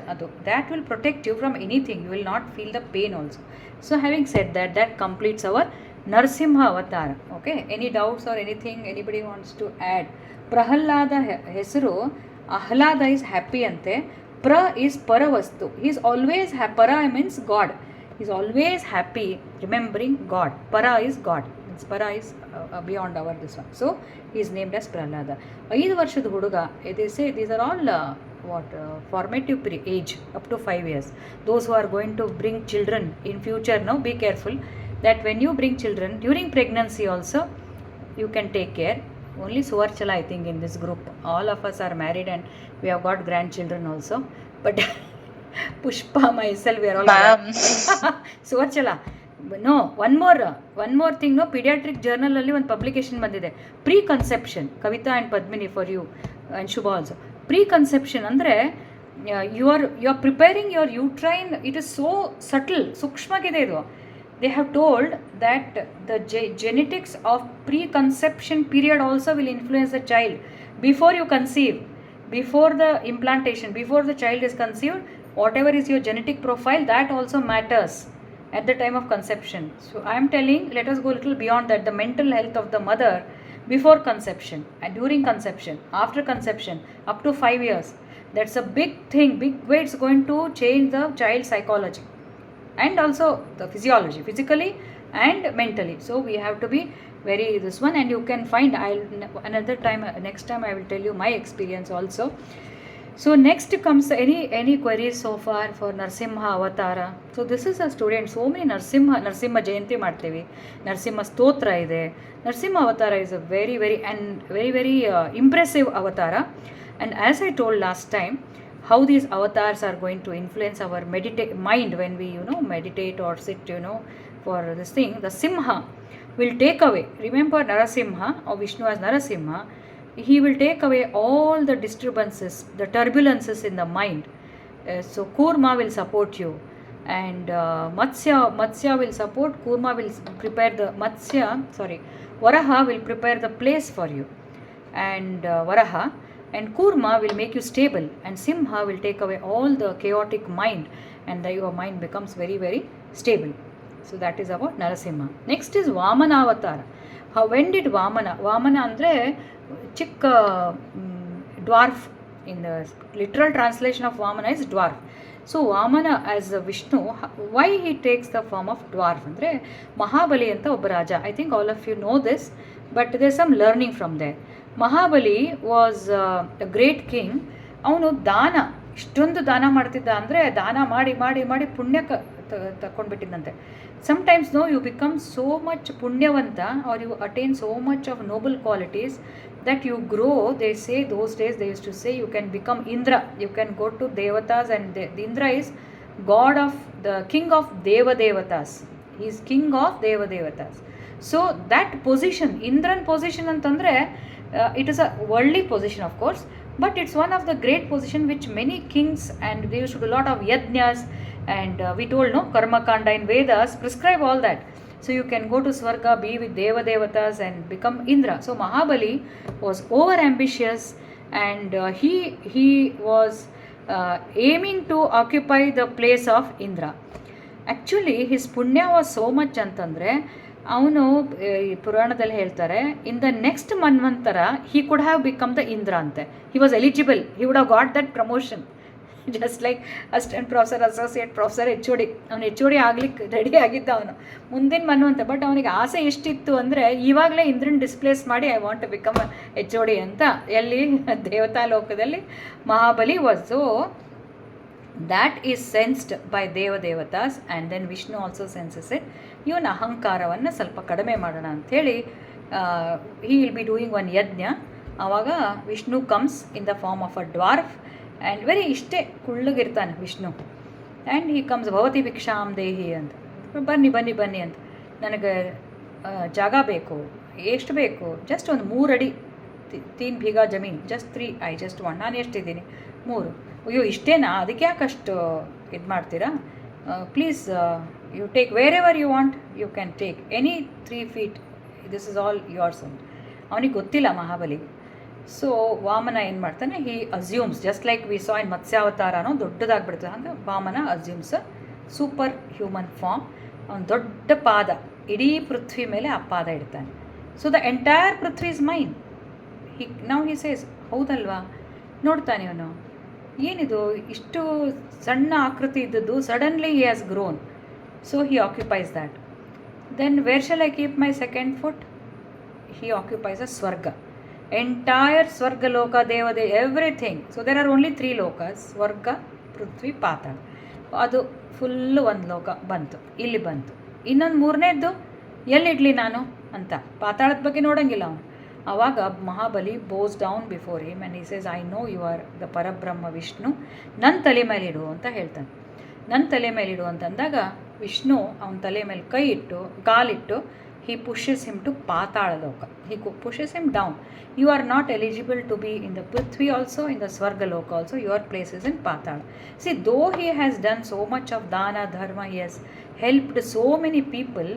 That will protect you from anything. You will not feel the pain also. So having said that, that completes our Narsimha avatar. Okay, any doubts or anything anybody wants to add? Prahalada ಹೆಸರು ಆಹ್ಲಾದ is happy ante. Pra is paravastu. He is always para means God. He is always happy remembering God. Para is God. Para is beyond our this one. So he is named as Prahalada. 5 ವರ್ಷದ ಹುಡುಗ. They say these are all formative age up to 5 years. Those who are going to bring children in future, now be careful that when you bring children during pregnancy also, you can take care. Only Suvarchala, I think, in this group. All of us are married and we have got grandchildren also. But Pushpa, myself, we are all Suvarchala. No, one more thing. Pediatric journal alli one publication bandide. Preconception. Kavita and Padmini for you and Shubha also. Preconception andre you are preparing your uterine. It is so subtle. Sukshma gide idu. They have told that the genetics of preconception period also will influence the child. Before you conceive, before the implantation, before the child is conceived, whatever is your genetic profile, that also matters at the time of conception. So I am telling, let us go a little beyond that. The mental health of the mother before conception and during conception, after conception, up to 5 years. That's a big thing, big way. It's going to change the child psychology and also the physiology, physically and mentally. So we have to be very this one, and you can find, I'll another time, next time I will tell you my experience also. So next comes any queries so far for Narsimha Avatara. So this is a student, so many Narsimha Jayanti ಮಾಡ್ತೀವಿ, Narsimha ಸ್ತೋತ್ರ ಇದೆ. Narsimha Avatara is a very impressive Avatara. And as I told last time, how these avatars are going to influence our mind when we meditate or sit for this thing. The Simha will take away, remember Narasimha or Vishnu as Narasimha, he will take away all the disturbances, the turbulences in the mind. So Kurma will support you, and Matsya will support, Kurma will prepare the Varaha will prepare the place for you, and Varaha and Kurma will make you stable, and Simha will take away all the chaotic mind, and your mind becomes very stable. So that is about Narasimha. Next is Vamana Avatara. When did Vamana andre chikka dwarf, in the literal translation of Vamana is dwarf. So Vamana as Vishnu, why he takes the form of dwarf andre Mahabali anta obba raja. I think all of you know this, but there's some learning from there. Mahabali was a great king. ಅವನು ದಾನ, ಇಷ್ಟೊಂದು ದಾನ ಮಾಡ್ತಿದ್ದ ಅಂದರೆ ದಾನ ಮಾಡಿ ಮಾಡಿ ಮಾಡಿ ಪುಣ್ಯ ತಗೊಂಡ್ಬಿಟ್ಟಿದ್ದಂತೆ. Sometimes you become so much punyavanta, or you attain so much of noble qualities that you grow. They say those days they used to say you can become Indra, you can go to Devatas, and the Indra is god of the king of Devatas. He is king of Devatas. So that position, Indran position antandre, it is a worldly position of course, but it's one of the great position which many kings, and they used to do a lot of yajnas, and we told Karma Kanda in Vedas prescribe all that. So you can go to Swarga, be with Devatas and become Indra. So Mahabali was over ambitious, and he was aiming to occupy the place of Indra. Actually his punya was so much antandre, ಅವನು ಪುರಾಣದಲ್ಲಿ ಹೇಳ್ತಾರೆ, ಇನ್ the next manvantara he could have become the Indra ಅಂತೆ. He was eligible, he would have got that promotion, just like assistant professor, associate professor, HOD. ಅವನು HOD ಆಗ್ಲಿಕ್ಕೆ ready ಆಗಿದ್ದ ಅವನು ಮುಂದಿನ ಮನ್ವಂತ. But ಅವನಿಗೆ ಆಸೆ ಎಷ್ಟಿತ್ತು ಅಂದರೆ ಇವಾಗಲೇ ಇಂದ್ರನ್ ಡಿಸ್ಪ್ಲೇಸ್ ಮಾಡಿ I want to become HOD ಅಂತ. ಎಲ್ಲಿ ದೇವತಾ ಲೋಕದಲ್ಲಿ Mahabali was. So that is sensed by Devatas, and then Vishnu also senses it. ಇವನ ಅಹಂಕಾರವನ್ನು ಸ್ವಲ್ಪ ಕಡಿಮೆ ಮಾಡೋಣ ಅಂಥೇಳಿ he will be doing one yajna. ಆವಾಗ Vishnu comes in the form of a dwarf, and very ಇಷ್ಟೇ ಕುಳ್ಳಗಿರ್ತಾನೆ ವಿಷ್ಣು. ಆ್ಯಂಡ್ ಹಿ ಕಮ್ಸ್ ಭವತಿ ಭಿಕ್ಷಾಂ ದೇಹಿ ಅಂತ, ಬನ್ನಿ ಅಂತ, ನನಗೆ ಜಾಗ ಬೇಕು, ಎಷ್ಟು ಬೇಕು, ಜಸ್ಟ್ ಒಂದು 3 ಅಡಿ 3 ಬೀಘಾ ಜಮೀನು, ಜಸ್ಟ್ 3, ಐ ಜಸ್ಟ್ ವಾಂಟ್, ನಾನು ಎಷ್ಟಿದ್ದೀನಿ 3. ಅಯ್ಯೋ ಇಷ್ಟೇನಾ, ಅದಕ್ಕೆ ಯಾಕಷ್ಟು ಇದು ಮಾಡ್ತೀರಾ, please you take wherever you want, you can take any 3 feet, this is all yours ಅಂತ. ಅವನಿಗೆ ಗೊತ್ತಿಲ್ಲ ಮಹಾಬಲಿ. ಸೊ ವಾಮನ ಏನು ಮಾಡ್ತಾನೆ, he assumes, just like we saw in ಮತ್ಸ್ಯಾವತಾರನೋ ದೊಡ್ಡದಾಗ್ಬಿಡ್ತದೆ, ಹಂಗೆ Vamana assumes super human form. ಅವನು ದೊಡ್ಡ ಪಾದ, ಇಡೀ ಪೃಥ್ವಿ ಮೇಲೆ ಆ ಪಾದ ಇಡ್ತಾನೆ. So the entire Prithvi is mine. He says, ಹೌದಲ್ವಾ. ನೋಡ್ತಾನೆ ಅವನು, ಏನಿದು ಇಷ್ಟು ಸಣ್ಣ ಆಕೃತಿ ಇದ್ದದ್ದು, suddenly he has grown. So he occupies that. Then where shall I keep my second foot? He occupies a Swarga, entire Swarga loka, everything. So there are only 3 lokas, Swarga, Prithvi, ಪಾತಾಳ. ಅದು full ಒಂದು ಲೋಕ ಬಂತು, ಇಲ್ಲಿ ಬಂತು. ಇನ್ನೊಂದು 3ನೇದ್ದು ಎಲ್ಲಿಡ್ಲಿ ನಾನು ಅಂತ, ಪಾತಾಳದ ಬಗ್ಗೆ ನೋಡೋಂಗಿಲ್ಲ ಅವನು. ಆವಾಗ Mahabali bows down before him and he says, I know you are the Parabrahma Vishnu, ನನ್ನ ತಲೆ ಮೇಲಿಡು ಅಂತ ಹೇಳ್ತಾನೆ. ನನ್ನ ತಲೆ ಮೇಲಿಡು ಅಂತಂದಾಗ ವಿಷ್ಣು ಅವನ ತಲೆ ಮೇಲೆ ಕೈ ಇಟ್ಟು, ಕಾಲಿಟ್ಟು, he pushes him to Patala Loka. He pushes him down. You are not eligible to be in the Prithvi also, in the Swarga Loka also. Your place is in Patala. See, though he has done so much of dana, dharma, he has helped so many people,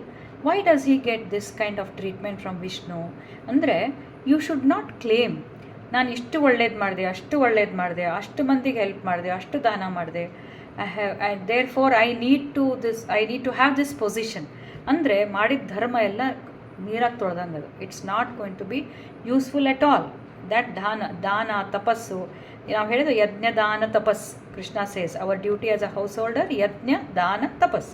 why does he get this kind of treatment from Vishnu? ಅಂದರೆ you should not claim, ನಾನು ಇಷ್ಟು ಒಳ್ಳೇದು ಮಾಡಿದೆ, ಅಷ್ಟು ಮಂದಿಗೆ help ಮಾಡಿದೆ, ಅಷ್ಟು ದಾನ ಮಾಡಿದೆ, therefore I need to have this position. ಅಂದರೆ ಮಾಡಿದ ಧರ್ಮ ಎಲ್ಲ ನೀರಾಗಿ ತೊಳೆದಂಗೆ ಅದು. It's not going to be useful at all. That ದಾನ ತಪಸ್ಸು, ನಾವು ಹೇಳಿದ ಯಜ್ಞ ದಾನ ತಪಸ್. Krishna says our duty as a householder, yajna ದಾನ tapas.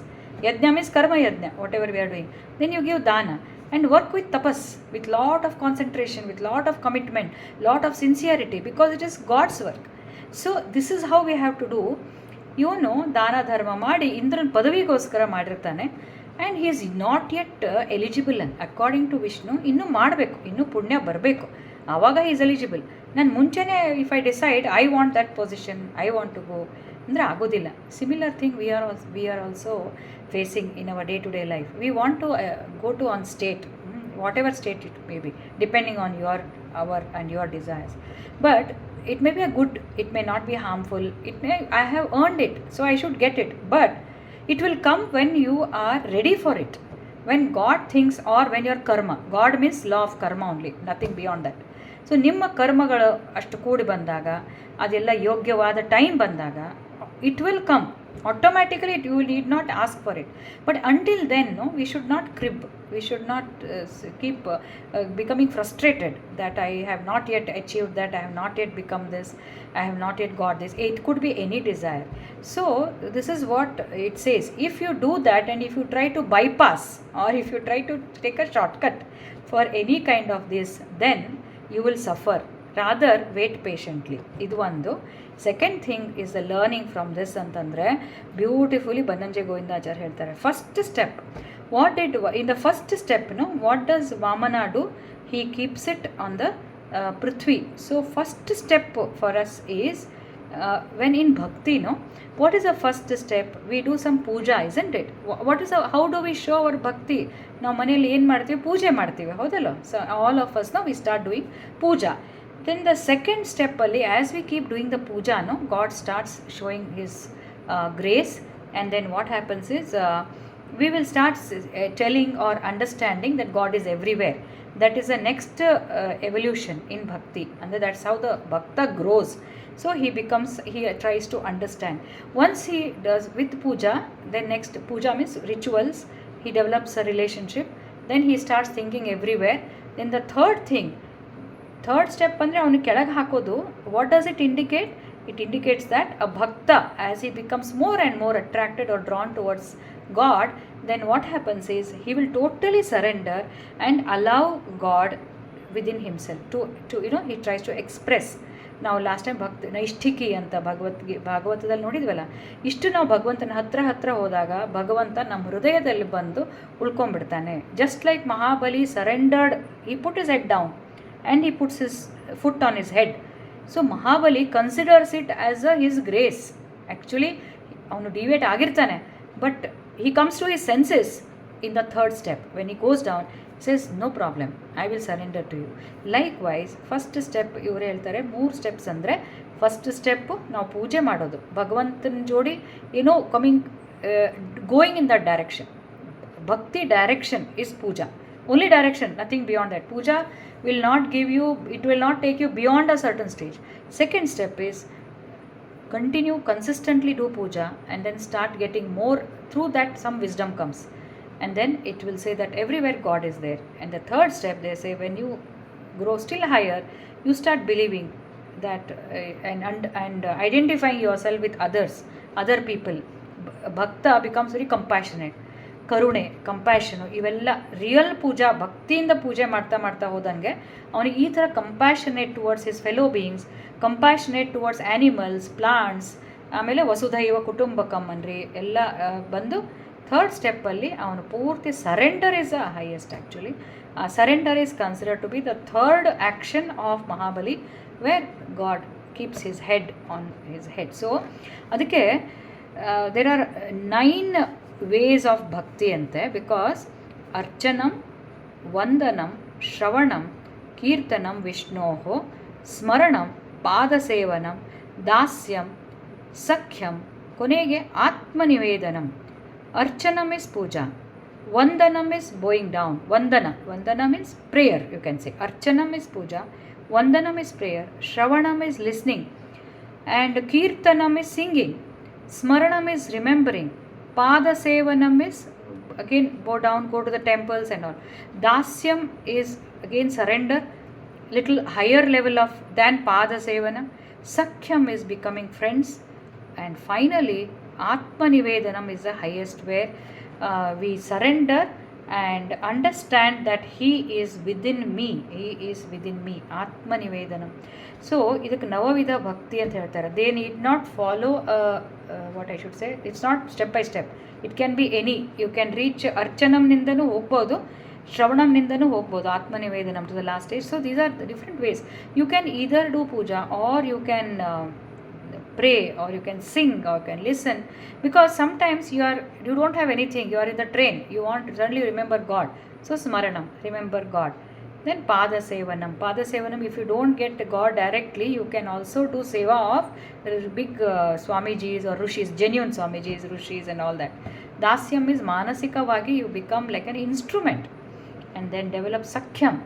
Yajna means karma yajna, whatever we are doing. Then you give dana and work with tapas, with lot of concentration, with lot of commitment, lot of sincerity, because it is God's work. So this is how we have to do. ಇವನು ದಾನ ಧರ್ಮ ಮಾಡಿ ಇಂದ್ರನ ಪದವಿಗೋಸ್ಕರ ಮಾಡಿರ್ತಾನೆ, and he is not yet eligible according to Vishnu. ಇನ್ನೂ ಮಾಡಬೇಕು, ಇನ್ನೂ ಪುಣ್ಯ ಬರಬೇಕು, ಆವಾಗ ಈಸ್ ಎಲಿಜಿಬಲ್. ನಾನು ಮುಂಚೆನೇ if I decide I want that position, I want to go ಅಂದರೆ ಆಗೋದಿಲ್ಲ. Similar thing we are also facing in our day to day life. We want to go to on state, whatever state it may be, depending on our and your desires. But it may be a good, it may not be harmful, I have earned it, so I should get it. But it will come when you are ready for it, when God thinks, or when your karma, God means law of karma only, nothing beyond that. So ನಿಮ್ಮ ಕರ್ಮಗಳು ಅಷ್ಟು ಕೂಡಿ ಬಂದಾಗ, ಅದೆಲ್ಲ ಯೋಗ್ಯವಾದ time ಬಂದಾಗ, it will come automatically. You need not ask for it. But until then, no, we should not crib, we should not keep becoming frustrated that I have not yet achieved that, I have not yet become this, I have not yet got this. It could be any desire. So this is what it says. If you do that, and if you try to bypass, or if you try to take a shortcut for any kind of this, then you will suffer. Rather wait patiently. Idu ಒಂದು. Second thing is the learning from this ಅಂತಂದರೆ, beautifully Bannanje Govindacharya ಹೇಳ್ತಾರೆ, first step what did in the first ಸ್ಟೆಪ್ನು what does Vamana do, he keeps it on the Prithvi. So first step for us is when in ಭಕ್ತಿನೋ, what is the first step? We do some puja, isn't it? What is how do we show our bhakti? ನಾವು ಮನೆಯಲ್ಲಿ ಏನು ಮಾಡ್ತೀವಿ? ಪೂಜೆ ಮಾಡ್ತೀವಿ, ಹೌದಲ್ಲ? So all of us ನಾವು we start doing puja. Then the second step alli, as we keep doing the puja, no, God starts showing his grace, and then what happens is we will start telling or understanding that God is everywhere. That is the next evolution in bhakti, and that's how the bhakta grows. So he tries to understand. Once he does with puja, then next puja means rituals, he develops a relationship, then he starts thinking everywhere. Then the third step ಅಂದರೆ ಅವನು ಕೆಳಗೆ ಹಾಕೋದು. What does it indicate? It indicates that a bhakta, as he becomes more and more attracted or drawn towards God, then what happens is he will totally surrender and allow God within himself to he tries to express. ನಾವು last time ನೈಷ್ಠಿಕಿ ಅಂತ ಭಾಗವತದಲ್ಲಿ ನೋಡಿದ್ವಲ್ಲ, ಇಷ್ಟು ನಾವು ಭಗವಂತನ ಹತ್ರ ಹೋದಾಗ ಭಗವಂತ ನಮ್ಮ ಹೃದಯದಲ್ಲಿ ಬಂದು ಉಳ್ಕೊಂಡ್ಬಿಡ್ತಾನೆ. Just like Mahabali surrendered, he put his head down and he puts his foot on his head. So Mahabali considers it as his grace. Actually avanu deviate agirtane, but he comes to his senses in the third step. When he goes down, he says, no problem, I will surrender to you. Likewise first step ivaru heltare, 3 steps andre, first step ನಾವು ಪೂಜೆ ಮಾಡೋದು, ಭಗವಂತನ ಜೋಡಿ going in that direction. Bhakti direction is puja, only direction, nothing beyond that. Puja will not give you, it will not take you beyond a certain stage. Second step is continue consistently do puja, and then start getting more. Through that some wisdom comes, and then it will say that everywhere God is there. And the third step, they say, when you grow still higher, you start believing that and identifying yourself with other people. Bhakta becomes very compassionate. ಕರುಣೆ, ಕಂಪ್ಯಾಷನು, ಇವೆಲ್ಲ real ಪೂಜಾ, ಭಕ್ತಿಯಿಂದ ಪೂಜೆ ಮಾಡ್ತಾ ಹೋದಂಗೆ ಅವನಿಗೆ ಈ ಥರ compassionate towards his fellow beings, compassionate towards animals, plants, ಆಮೇಲೆ ವಸುಧೈವ ಕುಟುಂಬಕಂ ಅನ್ರಿ ಎಲ್ಲ ಬಂದು ಥರ್ಡ್ ಸ್ಟೆಪ್ಪಲ್ಲಿ ಅವನು ಪೂರ್ತಿ surrender is a highest. Actually surrender is considered to be the third action of Mahabali, where God keeps his head on his head. So ಅದಕ್ಕೆ there are 9 ways of bhakti ante, because archanam, vandanam, shravanam, kirtanam vishnoho, smaranam, padasevanam, dasyam, sakhyam, ಕೊನೆಗೆ atmanivedanam. Archanam is puja, vandanam is bowing down. Vandana means prayer, you can say. Archanam is puja, vandanam is prayer, shravanam is listening, and kirtanam is singing, smaranam is remembering, Padasevanam is again bow down, go to the temples and all. Dasyam is again surrender, little higher level of than Padasevanam. Sakhyam is becoming friends, and finally Atmanivedanam is the highest, where we surrender and understand that he is within me atmanivedanam. So ಇದಕ್ಕೆ ನವವಿಧ ಭಕ್ತಿ ಅಂತ ಹೇಳ್ತಾರೆ. They need not follow what I should say, it's not step by step, it can be any. You can reach ಅರ್ಚನಂನಿಂದನೂ ಹೋಗ್ಬೋದು, ಶ್ರವಣಂನಿಂದನೂ ಹೋಗ್ಬೋದು, atmanivedanam to the last stage. So these are the different ways. You can either do puja or you can pray or you can sing or you can listen, because sometimes you don't have anything, you are in the train, you want to suddenly remember God, so smaranam, remember God. Then pada sevanam, if you don't get God directly, you can also do seva of big swamijis or rishis, genuine swamijis, rishis and all that. Dasyam is manasikavagi, you become like an instrument, and then develop sakhyam,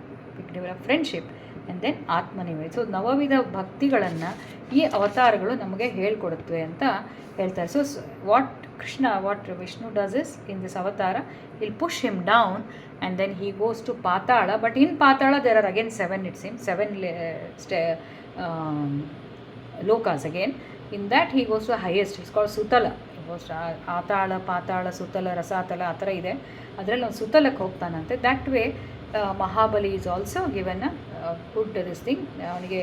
develop friendship, and then atmanivedana. So ನವವಿಧ ಭಕ್ತಿಗಳನ್ನು ಈ ಅವತಾರಗಳು ನಮಗೆ ಹೇಳ್ಕೊಡುತ್ತವೆ ಅಂತ ಹೇಳ್ತಾರೆ. So what Vishnu does is in this avatara, will push him down and then he goes to Patala. But in Patala there are again 7, it seems 7 lokas again. In that he goes to highest, it's called Sutala. Atala, Patala, Sutala, Rasatala ಆ ಥರ ಇದೆ. ಅದರಲ್ಲಿ ಒಂದು ಸುತಲಕ್ಕೆ ಹೋಗ್ತಾನಂತೆ. That way Mahabali is also given a good this thing, ಅವನಿಗೆ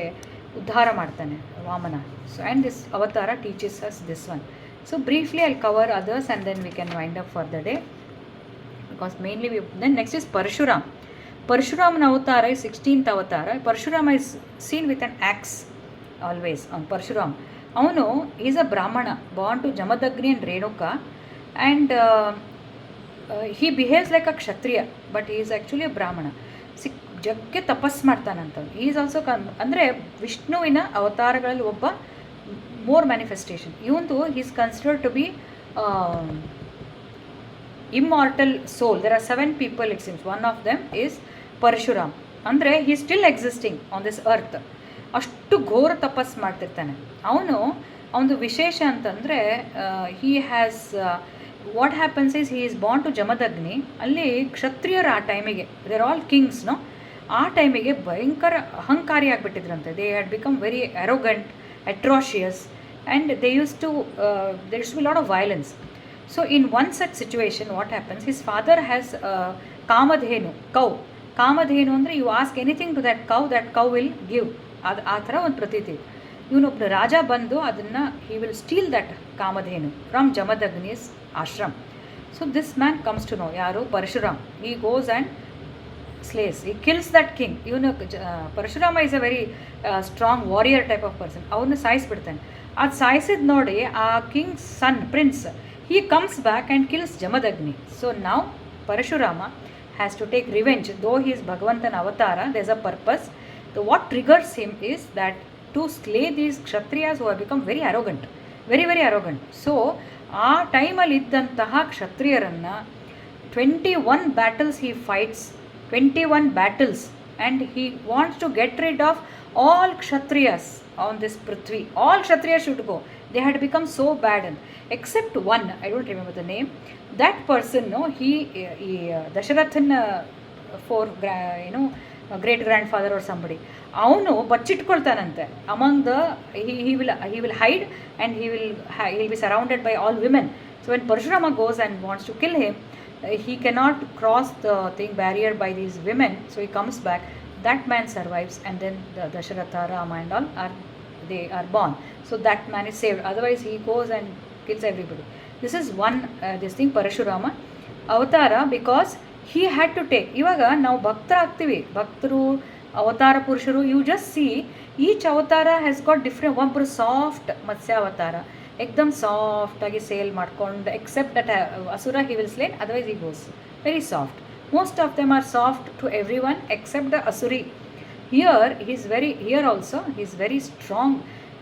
ಉದ್ಧಾರ ಮಾಡ್ತಾನೆ Vamana. So and this avatara teaches us this one. So briefly I cover others and then we can wind up for the day, because mainly then next is Parashuram. ಪರಶುರಾಮನ avatara is 16th avatara. Parashurama is seen with an axe always. Parashuram ಅವನು is a brahmana, born to Jamadagni and Renuka, and he behaves like a kshatriya, but he is actually a ಬ್ರಾಹ್ಮಣ. ಜಗ್ಗೆ ತಪಸ್ ಮಾಡ್ತಾನಂತ. he is also ಅಂದರೆ ವಿಷ್ಣುವಿನ ಅವತಾರಗಳಲ್ಲಿ ಒಬ್ಬ more manifestation. ಇವಂದು he is considered to be immortal soul. There are 7 people it seems. One of them is Parashuram. ಅಂದರೆ he is still existing on this earth. ಅಷ್ಟು ಘೋರ ತಪಸ್ ಮಾಡ್ತಿರ್ತಾನೆ ಅವನು ವಿಶೇಷ ಅಂತಂದರೆ he has what happens is, he is born to Jamadagni. ಅಲ್ಲಿ ಕ್ಷತ್ರಿಯರು ಆ ಟೈಮಿಗೆ, ದೇರ್ ಆಲ್ ಕಿಂಗ್ಸ್ನು, ಆ ಟೈಮಿಗೆ ಭಯಂಕರ ಅಹಂಕಾರಿ ಆಗಿಬಿಟ್ಟಿದ್ರಂತೆ. They had become very arrogant, atrocious, and they use to there use to be lot of violence. So in one such situation what happens, his father has Kamadhenu, Kamadhenu ಅಂದರೆ you ask anything to that cow will give. ಆ ಥರ ಒಂದು ಪ್ರತೀತಿ. ಇವನೊಬ್ಬ ರಾಜ ಬಂದು ಅದನ್ನು he will steal that Kamadhenu from Jamadagni's ashram. So this man comes to know, ಯಾರು Parashuram. He goes and slays, he kills that king. ಇವನು Parashurama is a very strong warrior type of person. ಅವನ್ನ ಸಾಯಿಸ್ಬಿಡ್ತಾನೆ. ಅದು ಸಾಯಿಸಿದ ನೋಡಿ ಆ king's son prince, he comes back and kills Jamadagni. So ನಾವು Parashurama has to take revenge. Though he is ಭಗವಂತನ ಅವತಾರ, there is a purpose. What triggers him is that to slay these kshatriyas who have become very arrogant, very very arrogant. So ಆ ಟೈಮಲ್ಲಿ ಇದ್ದಂತಹ ಕ್ಷತ್ರಿಯರನ್ನು 21 battles he fights, 21 battles, and he wants to get rid of all kshatriyas on this prithvi. All kshatriyas should go. They had become so bad, except one, I don't remember the name. That person, no, he Dasharathan great grandfather or somebody, ಅವನು ಬಚ್ಚಿಟ್ಕೊಳ್ತಾನಂತೆ. Among the he will hide and he'll be surrounded by all women. So when Parashurama goes and wants to kill him, he cannot cross the barrier by these women, so he comes back. That man survives, and then the Dasharatha, Rama and all are born. So that man is saved. Otherwise he goes and kills everybody. This is one this thing Parashurama ಅವತಾರ, because he had to take. ಇವಾಗ ನಾವು ಭಕ್ತರಾಗ್ತೀವಿ, ಭಕ್ತರು ಅವತಾರ ಪುರುಷರು, you just see each avatara has got different. ಒಬ್ಬರು soft ಮತ್ಸ್ಯಾವತಾರ, ಎಕ್ದಮ್ ಸಾಫ್ಟಾಗಿ ಸೇಲ್ ಮಾಡ್ಕೊಂಡು, except that asura he will slain, otherwise he goes very soft. Most of them are soft to everyone except the asuri. Here also he is very strong.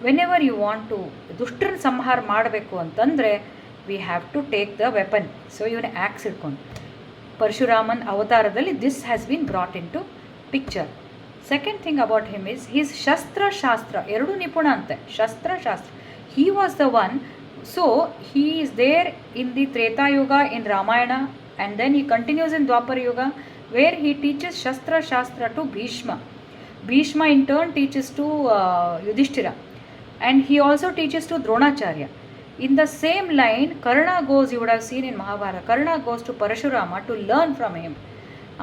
Whenever you want to ದುಷ್ಟರನ್ನ ಸಂಹಾರ ಮಾಡಬೇಕು ಅಂತಂದರೆ we have to take the weapon. So ಇವನ axe ಇಟ್ಕೊಂಡು ಪರಶುರಾಮನ್ ಅವತಾರದಲ್ಲಿ this has been brought into picture. Second thing about him is he's ಶಾಸ್ತ್ರ ಎರಡೂ ನಿಪುಣ ಅಂತೆ. ಶಾಸ್ತ್ರ he was the one. So he is there in the Treta Yuga in Ramayana, and then he continues in Dwapara Yuga where he teaches shastra to Bhishma in turn teaches to Yudhishthira, and he also teaches to Dronacharya. In the same line, Karna goes, you would have seen in Mahabharata, Karna goes to Parashurama to learn from him.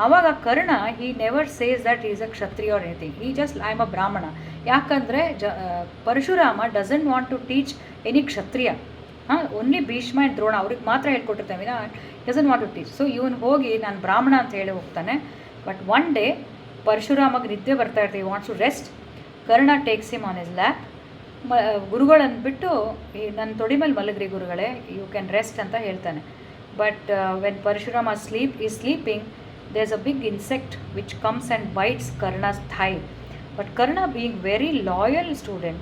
ಆವಾಗ Karna he never says that is a kshatriya or anything, he just I am a Brahmin. ಯಾಕಂದರೆ Parashurama doesn't want to teach any kshatriya. Only Bhishma and Drona ಅವ್ರಿಗೆ ಮಾತ್ರ ಹೇಳ್ಕೊಟ್ಟಿರ್ತೇವೆ, doesn't want to teach. So ಇವನು ಹೋಗಿ ನಾನು ಬ್ರಾಹ್ಮಣ ಅಂತ ಹೇಳಿ ಹೋಗ್ತಾನೆ. ಬಟ್ ಒನ್ ಡೇ ಪರಶುರಾಮಗೆ ನಿದ್ದೆ ಬರ್ತಾ ಇರ್ತೀವಿ, wants to rest. Karna takes him on his lap. ಗುರುಗಳಂದ್ಬಿಟ್ಟು ನನ್ನ ತೊಡಿ ಮೇಲೆ ಮಲಗ್ರಿ ಗುರುಗಳೇ, ಯು ಕ್ಯಾನ್ ರೆಸ್ಟ್ ಅಂತ ಹೇಳ್ತಾನೆ. But when Parashurama sleeping, there's a big insect which comes and bites Karna's thigh. But Karna, being very loyal student,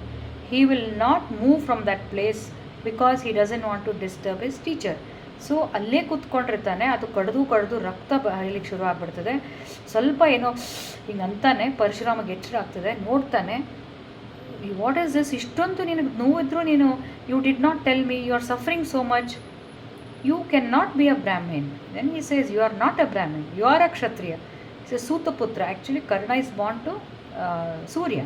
he will not move from that place because he doesn't want to disturb his teacher. So ಅಲ್ಲೇ ಕೂತ್ಕೊಂಡಿರ್ತಾನೆ. ಅದು ಕಡ್ದು ರಕ್ತ ಹರಿಲಿಕ್ಕೆ ಶುರು ಆಗ್ಬಿಡ್ತದೆ. ಸ್ವಲ್ಪ ಏನೋ ಹಿಂಗೆ ಅಂತಾನೆ, ಪರಶುರಾಮಗೆ ಎಚ್ಚರ ಆಗ್ತದೆ. ನೋಡ್ತಾನೆ, ವಾಟ್ ಈಸ್ ದಿಸ್, ಇಷ್ಟೊಂದು ನಿನಗೆ ನೋವಿದ್ರು ನೀನು, you did not tell me, you are suffering so much, you cannot be a Brahmin. Then he says, you are not a Brahmin, you are a Kshatriya. He says, Sutaputra. Actually, Karna is born to Surya.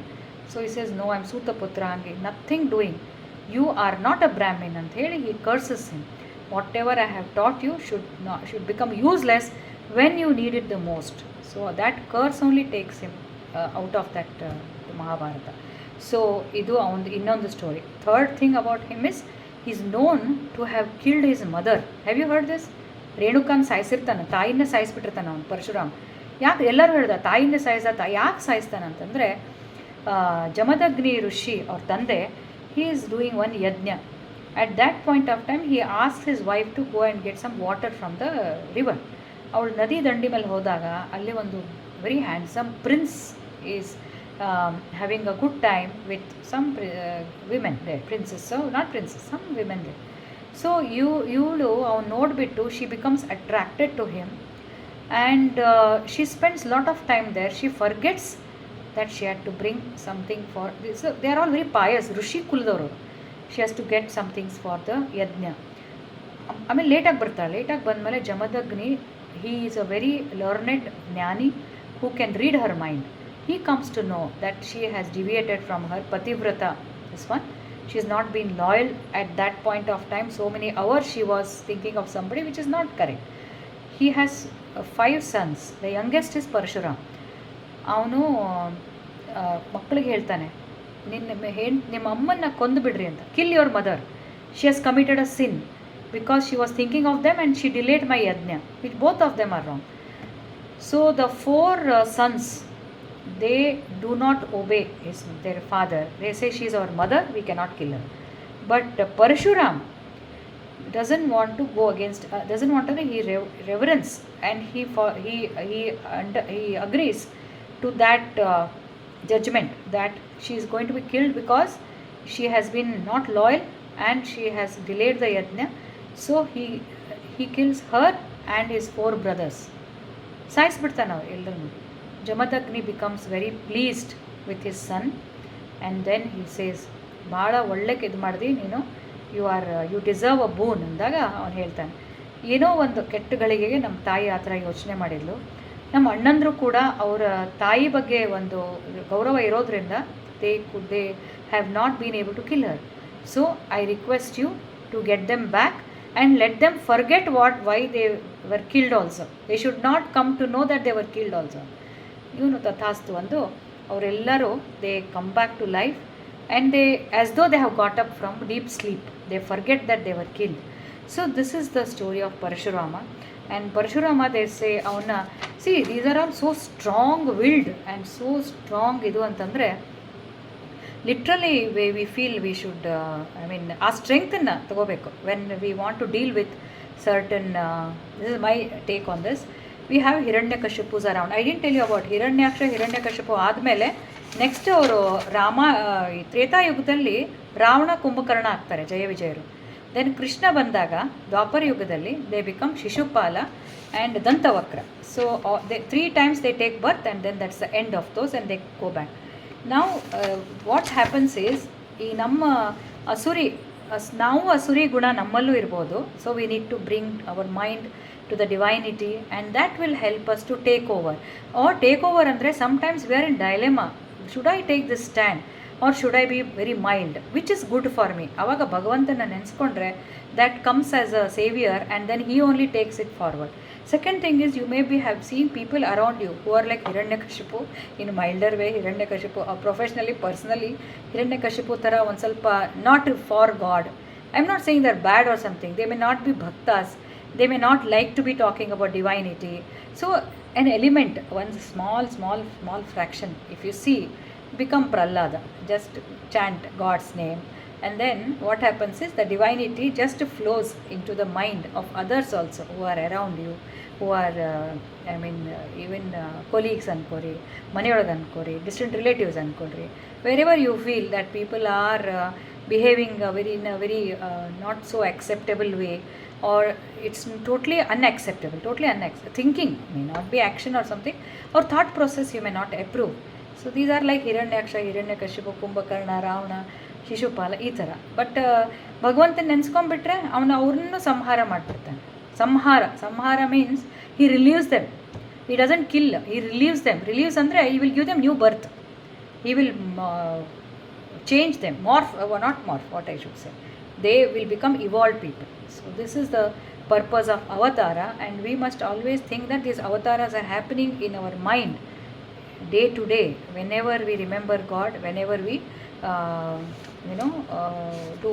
So he says, no, I am Sutaputra, nothing doing. You are not a Brahmin. And he curses him. Whatever I have taught you should become useless when you need it the most. So that curse only takes him out of that Mahabharata. So, idu innondu story. Third thing about him is, he is known to have killed his mother. Have you heard this? ರೇಣುಕಾನ್ ಸಾಯಿಸಿರ್ತಾನೆ, ತಾಯಿನ ಸಾಯಿಸ್ಬಿಟ್ಟಿರ್ತಾನೆ ಅವನು ಪರಶುರಾಮ್. ಯಾಕೆ ಎಲ್ಲರೂ ಹೇಳ್ದ ತಾಯಿನ ಯಾಕೆ ಸಾಯಿಸ್ತಾನಂತಂದರೆ, ಜಮದಗ್ನಿ ಋಷಿ ಅವ್ರ ತಂದೆ, he is doing one yajna. At that point of time he ask his wife to go and get some water from the river. ಅವಳು ನದಿ ದಂಡಿ ಮೇಲೆ ಹೋದಾಗ ಅಲ್ಲಿ ಒಂದು very handsome prince is having a good time with some women there, princess, so not princess, some women there. So ಇವಳು ಅವ್ನು ನೋಡಿಬಿಟ್ಟು she becomes attracted to him and she spends lot of time there. She forgets that she had to bring something for this. So they are all very pious, ಋಷಿ ಕುಲದವರು. She has to get some things for the ಯಜ್ಞ. ಆಮೇಲೆ ಲೇಟಾಗಿ ಬರ್ತಾಳೆ. ಲೇಟಾಗಿ ಬಂದಮೇಲೆ Jamadagni, he is a very learned ಜ್ಞಾನಿ who can read her mind. He comes to know that she has deviated from her pativrata, this one. She has not been loyal at that point of time. So many hours she was thinking of somebody, which is not correct. He has 5 sons. The youngest is Parshuram. ಅವನು ಮಕ್ಕಳಿಗೆ ಹೇಳ್ತಾನೆ, ನಿಮ್ಮ ಅಮ್ಮನ್ನ ಕೊಂದು ಬಿಡ್ರಿ ಅಂತ. Kill your mother, she has committed a sin because she was thinking of them and she delayed my yagna, which both of them are wrong. So the 4 sons, they do not obey their father. They say, she is our mother, we cannot kill her. But Parshuram doesn't want to go against, doesn't want to, he reverence, and he agrees to that judgment that she is going to be killed because she has been not loyal and she has delayed the yajna. So he kills her and his 4 brothers. ಸಾಯಿಸ್ಬಿಡ್ತಾನೆ ಅವ್ರು ಎಲ್ಲರೂ. Jamadagni becomes very pleased with his son and then he says, ಭಾಳ ಒಳ್ಳೆ ಇದು ಮಾಡಿದಿ ನೀನು, you deserve a boon ಅಂದಾಗ ಅವನು ಹೇಳ್ತಾನೆ, ಏನೋ ಒಂದು ಕೆಟ್ಟ ಗಳಿಗೆಗೆ ನಮ್ಮ ತಾಯಿ ಆ ಥರ ಯೋಚನೆ ಮಾಡಿದ್ಲು. ನಮ್ಮ ಅಣ್ಣಂದರು ಕೂಡ ಅವರ ತಾಯಿ ಬಗ್ಗೆ ಒಂದು ಗೌರವ ಇರೋದ್ರಿಂದ they have not been able to kill her. So I request you to get them back and let them forget why they were killed also. They should not come to know that they were killed also. ಇವನು ತಥಾಸ್ತು ಅಂದು ಅವರೆಲ್ಲರೂ they come back to life and they as though they have got up from deep sleep. They forget that they were killed. So this is the story of Parashurama. And Parashurama they say ಅವನ್ನ these are all so strong willed and so strong ಇದು ಅಂತಂದರೆ literally we feel we should ಆ ಸ್ಟ್ರೆಂಗ್ತನ್ನು ತಗೋಬೇಕು when we want to deal with certain. This is my take on this. V have Hiranyakashipus around. I didn't tell you about Hiranyakashipu ಆದಮೇಲೆ next ಅವರು ತ್ರೇತಾಯುಗದಲ್ಲಿ ರಾವಣ ಕುಂಭಕರ್ಣ ಆಗ್ತಾರೆ, ಜಯ ವಿಜಯರು. Then Krishna ಬಂದಾಗ ದ್ವಾಪರ ಯುಗದಲ್ಲಿ they become Shishupala and Dantavakra. So 3 times they take birth and then that's the end of those and they go back. Now what happens is, ಈ ನಮ್ಮ ನಾವು ಅಸುರಿ ಗುಣ ನಮ್ಮಲ್ಲೂ ಇರ್ಬೋದು. So we need to bring our mind to the divinity and that will help us to take over. Or take over ಅಂದರೆ sometimes we are in dilemma, should I take this stand? Or should I be very mild, which is good for me. ಆವಾಗ ಭಗವಂತನ ನೆನೆಸ್ಕೊಂಡ್ರೆ that comes as a saviour and then he only takes it forward. Second thing is, you may be have seen people around you who are like Hiranyakashipu in milder way, Hiranyakashipu professionally, personally, Hiranyakashipu thara one salpa not for God. I'm not saying they're bad or something. They may not be bhaktas. They may not like to be talking about divinity. So an element, one small fraction, if you see, become Prahlada. Just chant God's name. And then what happens is the divinity just flows into the mind of others also who are around you, who are even colleagues ankori, maneyolaga ankori, distant relatives ankori, wherever you feel that people are behaving in a very not so acceptable way, or it's totally unacceptable, thinking may not be action or something, or thought process you may not approve. So these are like Hiranyaksha, Hiranyakashipu, Kumbhakarna, Ravana, Shishupala, ಈ ಥರ. But ಭಗವಂತನ ನೆನೆಸ್ಕೊಂಡ್ಬಿಟ್ರೆ ಅವನು ಅವ್ರನ್ನೂ ಸಂಹಾರ ಮಾಡಿಬಿಡ್ತಾನೆ. ಸಂಹಾರ means he relieves them. He doesn't kill, he relieves them. Relieves ಅಂದರೆ he will give them new birth. He will change them, not morph, what I should say. They will become evolved people. So this is the purpose of avatara, and we must always think that these avatars are happening in our mind day to day, whenever we remember God, whenever we do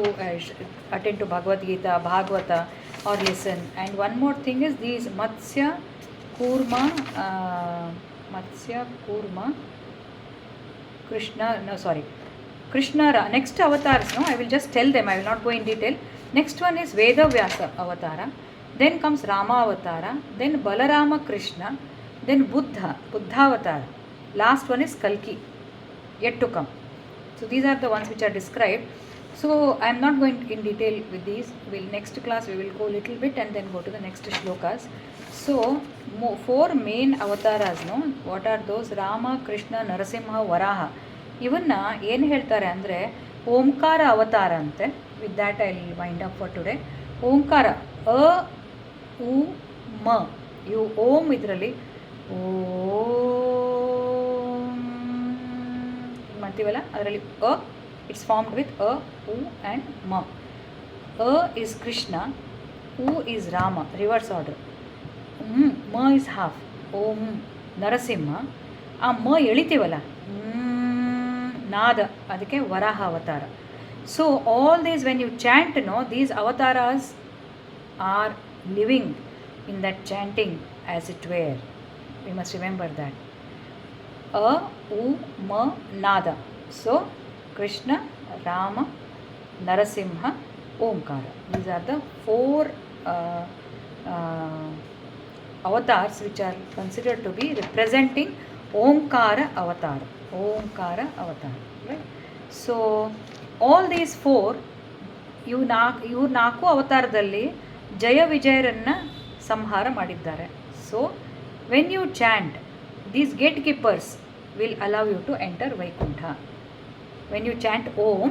attend to Bhagavad Gita, Bhagavata, or listen. And one more thing is these Matsya, Kurma, Krishna, next avatars, no, I will just tell them, I will not go in detail. Next one is Vedavyasa avatara, then comes Rama avatara, then Balarama Krishna, then Buddha avatara. Last one is Kalki, yet to come. So these are the ones which are described. So I am not going in detail with these. Next class we will go a little bit and then go to the next shlokas. So 4 main avatars, no? What are those? Rama, Krishna, Narasimha, Varaha. ಇವನ್ನ ಏನು ಹೇಳ್ತಾರೆ ಅಂದರೆ ಓಂಕಾರ ಅವತಾರ ಅಂತೆ. With that I will wind up for today. ಓಂಕಾರ, ಅ ಉ ಮ, ಇವು ಓಂ ಇದರಲ್ಲಿ ಓಂ ಮಾಡ್ತೀವಲ್ಲ, ಅದರಲ್ಲಿ ಅ, ಇಟ್ಸ್ ಫಾರ್ಮ್ಡ್ ವಿತ್ ಅ, ಉ ಆ್ಯಂಡ್ ಮ. ಅ ಈಸ್ ಕೃಷ್ಣ, ಉ ಈಸ್ ರಾಮ, ರಿವರ್ಸ್ ಆರ್ಡರ್. ಮ ಈಸ್ ಹಾಫ್, ಓಂ ನರಸಿಂಹ. ಆ ಮ ಎಳಿತೀವಲ್ಲ, ನಾದ, ಅದಕ್ಕೆ ವರಾಹ ಅವತಾರ. So all these when you chant, no, these avataras are living in that chanting as it were. We must remember that. ಅ ಉ ಮ ನಾದ. So Krishna, Rama, Narasimha, Omkara. These are the 4 avatars which are considered to be representing Omkara avatar. Omkara avatar, right? So all these 4, ಇವು 4 ಅವತಾರದಲ್ಲಿ ಜಯ ವಿಜಯರನ್ನು ಸಂಹಾರ ಮಾಡಿದ್ದಾರೆ. So when you chant, these gatekeepers will allow you to enter Vaikuntha. When you chant Om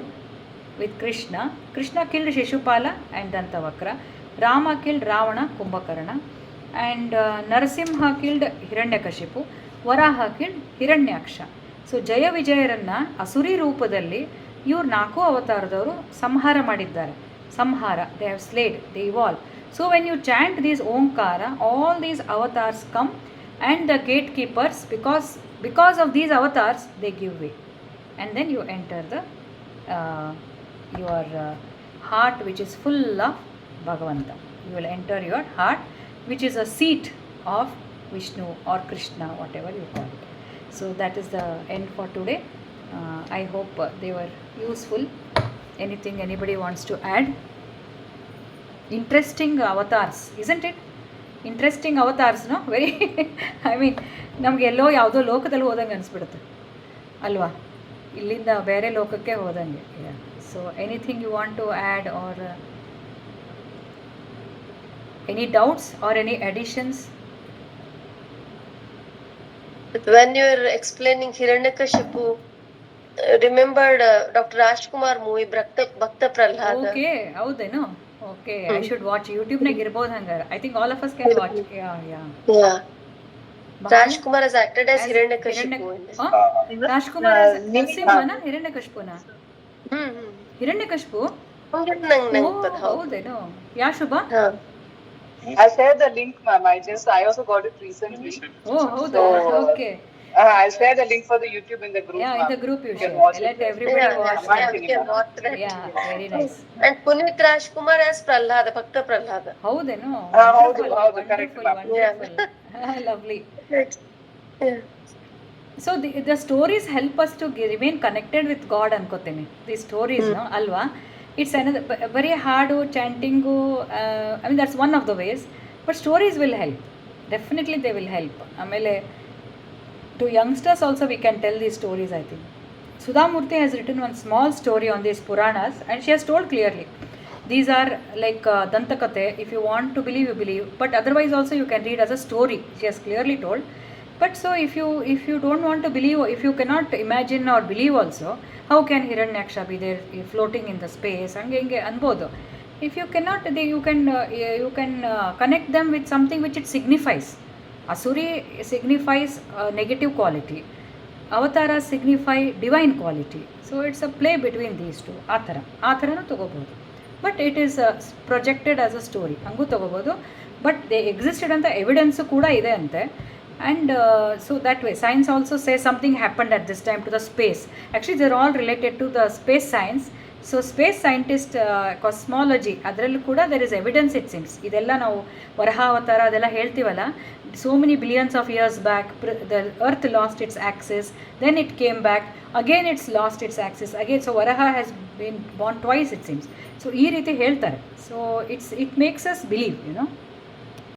with Krishna, Krishna killed Shishupala and Dantavakra, Rama killed Ravana, Kumbhakarna, and Narasimha killed Hiranyakashipu, Varaha killed Hiranyaksha. So Jaya Vijayaranna Asuri ರೂಪದಲ್ಲಿ ಇವ್ರು 4 ಅವತಾರದವರು ಸಂಹಾರ ಮಾಡಿದ್ದಾರೆ. ಸಂಹಾರ, they have slayed, they evolve. So when you chant these Omkara, all these avatars come, and the gatekeepers, because of these avatars, they give way, and then you enter the your heart, which is full of Bhagavanta. You will enter your heart, which is a seat of Vishnu or Krishna, whatever you call it. So that is the end for today. I hope they were useful. Anything anybody wants to add? Interesting avatars, isn't it? Interesting avatars, no? Very I mean, ನಮಗೆ ಎಲ್ಲೋ ಯಾವುದೋ ಲೋಕದಲ್ಲಿ ಹೋದಂಗೆ ಅನಿಸ್ಬಿಡುತ್ತೆ ಅಲ್ವಾ, ಇಲ್ಲಿಂದ ಬೇರೆ ಲೋಕಕ್ಕೆ ಹೋದಂಗೆ. So anything you want to add, or any doubts or any additions? When you are explaining Hiranyakashipu, remembered Dr. Rajkumar movie Bhakta Prahlada. Okay, ಹೌದೇನು? Okay, I should watch. YouTube ನಾಗ ಇರ್ಬೋದು ಹಂಗಾರೆ. I think all of us can watch. Yeah. Rajkumar has acted as Hiranyakashipu in this. Rajkumar ನರಸಿಂಹನ ಹಿರಣ್ಯಕಶಿಪುನ ಹಿರಣ್ಯಕಶಿಪು ನಂಗೆ ಹೌದೇನು ಯಾ ಶುಭ I shared the link, ma'am. I also got it recently. ಓ ಹೌದಾ okay I'll share the link for the YouTube in the group. Yeah, in the group you You can share. watch Let it. everybody watch Yeah, that. we can watch that. Yeah, very nice. And Punit Rajkumar as Prahlada, Bhakta Prahlada. ಹೌದೇನು ಹೌದು, correct, ma'am. lovely. Yeah. So the stories help us to remain connected with God ಅನ್ಕೋತೀನಿ. The stories, no, ಅಲ್ವಾ? It's another very hard chanting. I mean that's one of the ways, but stories will help. Definitely they will help. ಆಮೇಲೆ to youngsters also we can tell these stories, I think. Sudha Murthy has written one small story on these Puranas and she has told clearly. These are like Dantakate. If you want to believe, you believe. But otherwise also you can read as a story. She has clearly told. But so if you don't want to believe, if you cannot imagine or believe also, how can Hiranyaksha be there floating in the space? Henge anbodu. If you cannot, you can connect them with something which it signifies. Asuri signifies negative quality. Avatara signify divine quality. So it's a play between these two. Atharanu togobodu. But it is projected as a story. Hangu togobodu. But they existed anta evidence kuda ide ante. And so that way science also says something happened at this time to the space. Actually they're all related to the space science. So space scientist cosmology ಅದರಲ್ಲೂ ಕೂಡ there is evidence it seems. ಇದೆಲ್ಲ ನಾವು ವರಹ ಅವತಾರ ಅದೆಲ್ಲ ಹೇಳ್ತೀವಲ್ಲ, so many billions of years back the earth lost its axis, then it came back, again it's lost its axis again, so Varaha has been born twice it seems. So ಈ ರೀತಿ ಹೇಳ್ತಾರೆ. So it makes us believe, you know.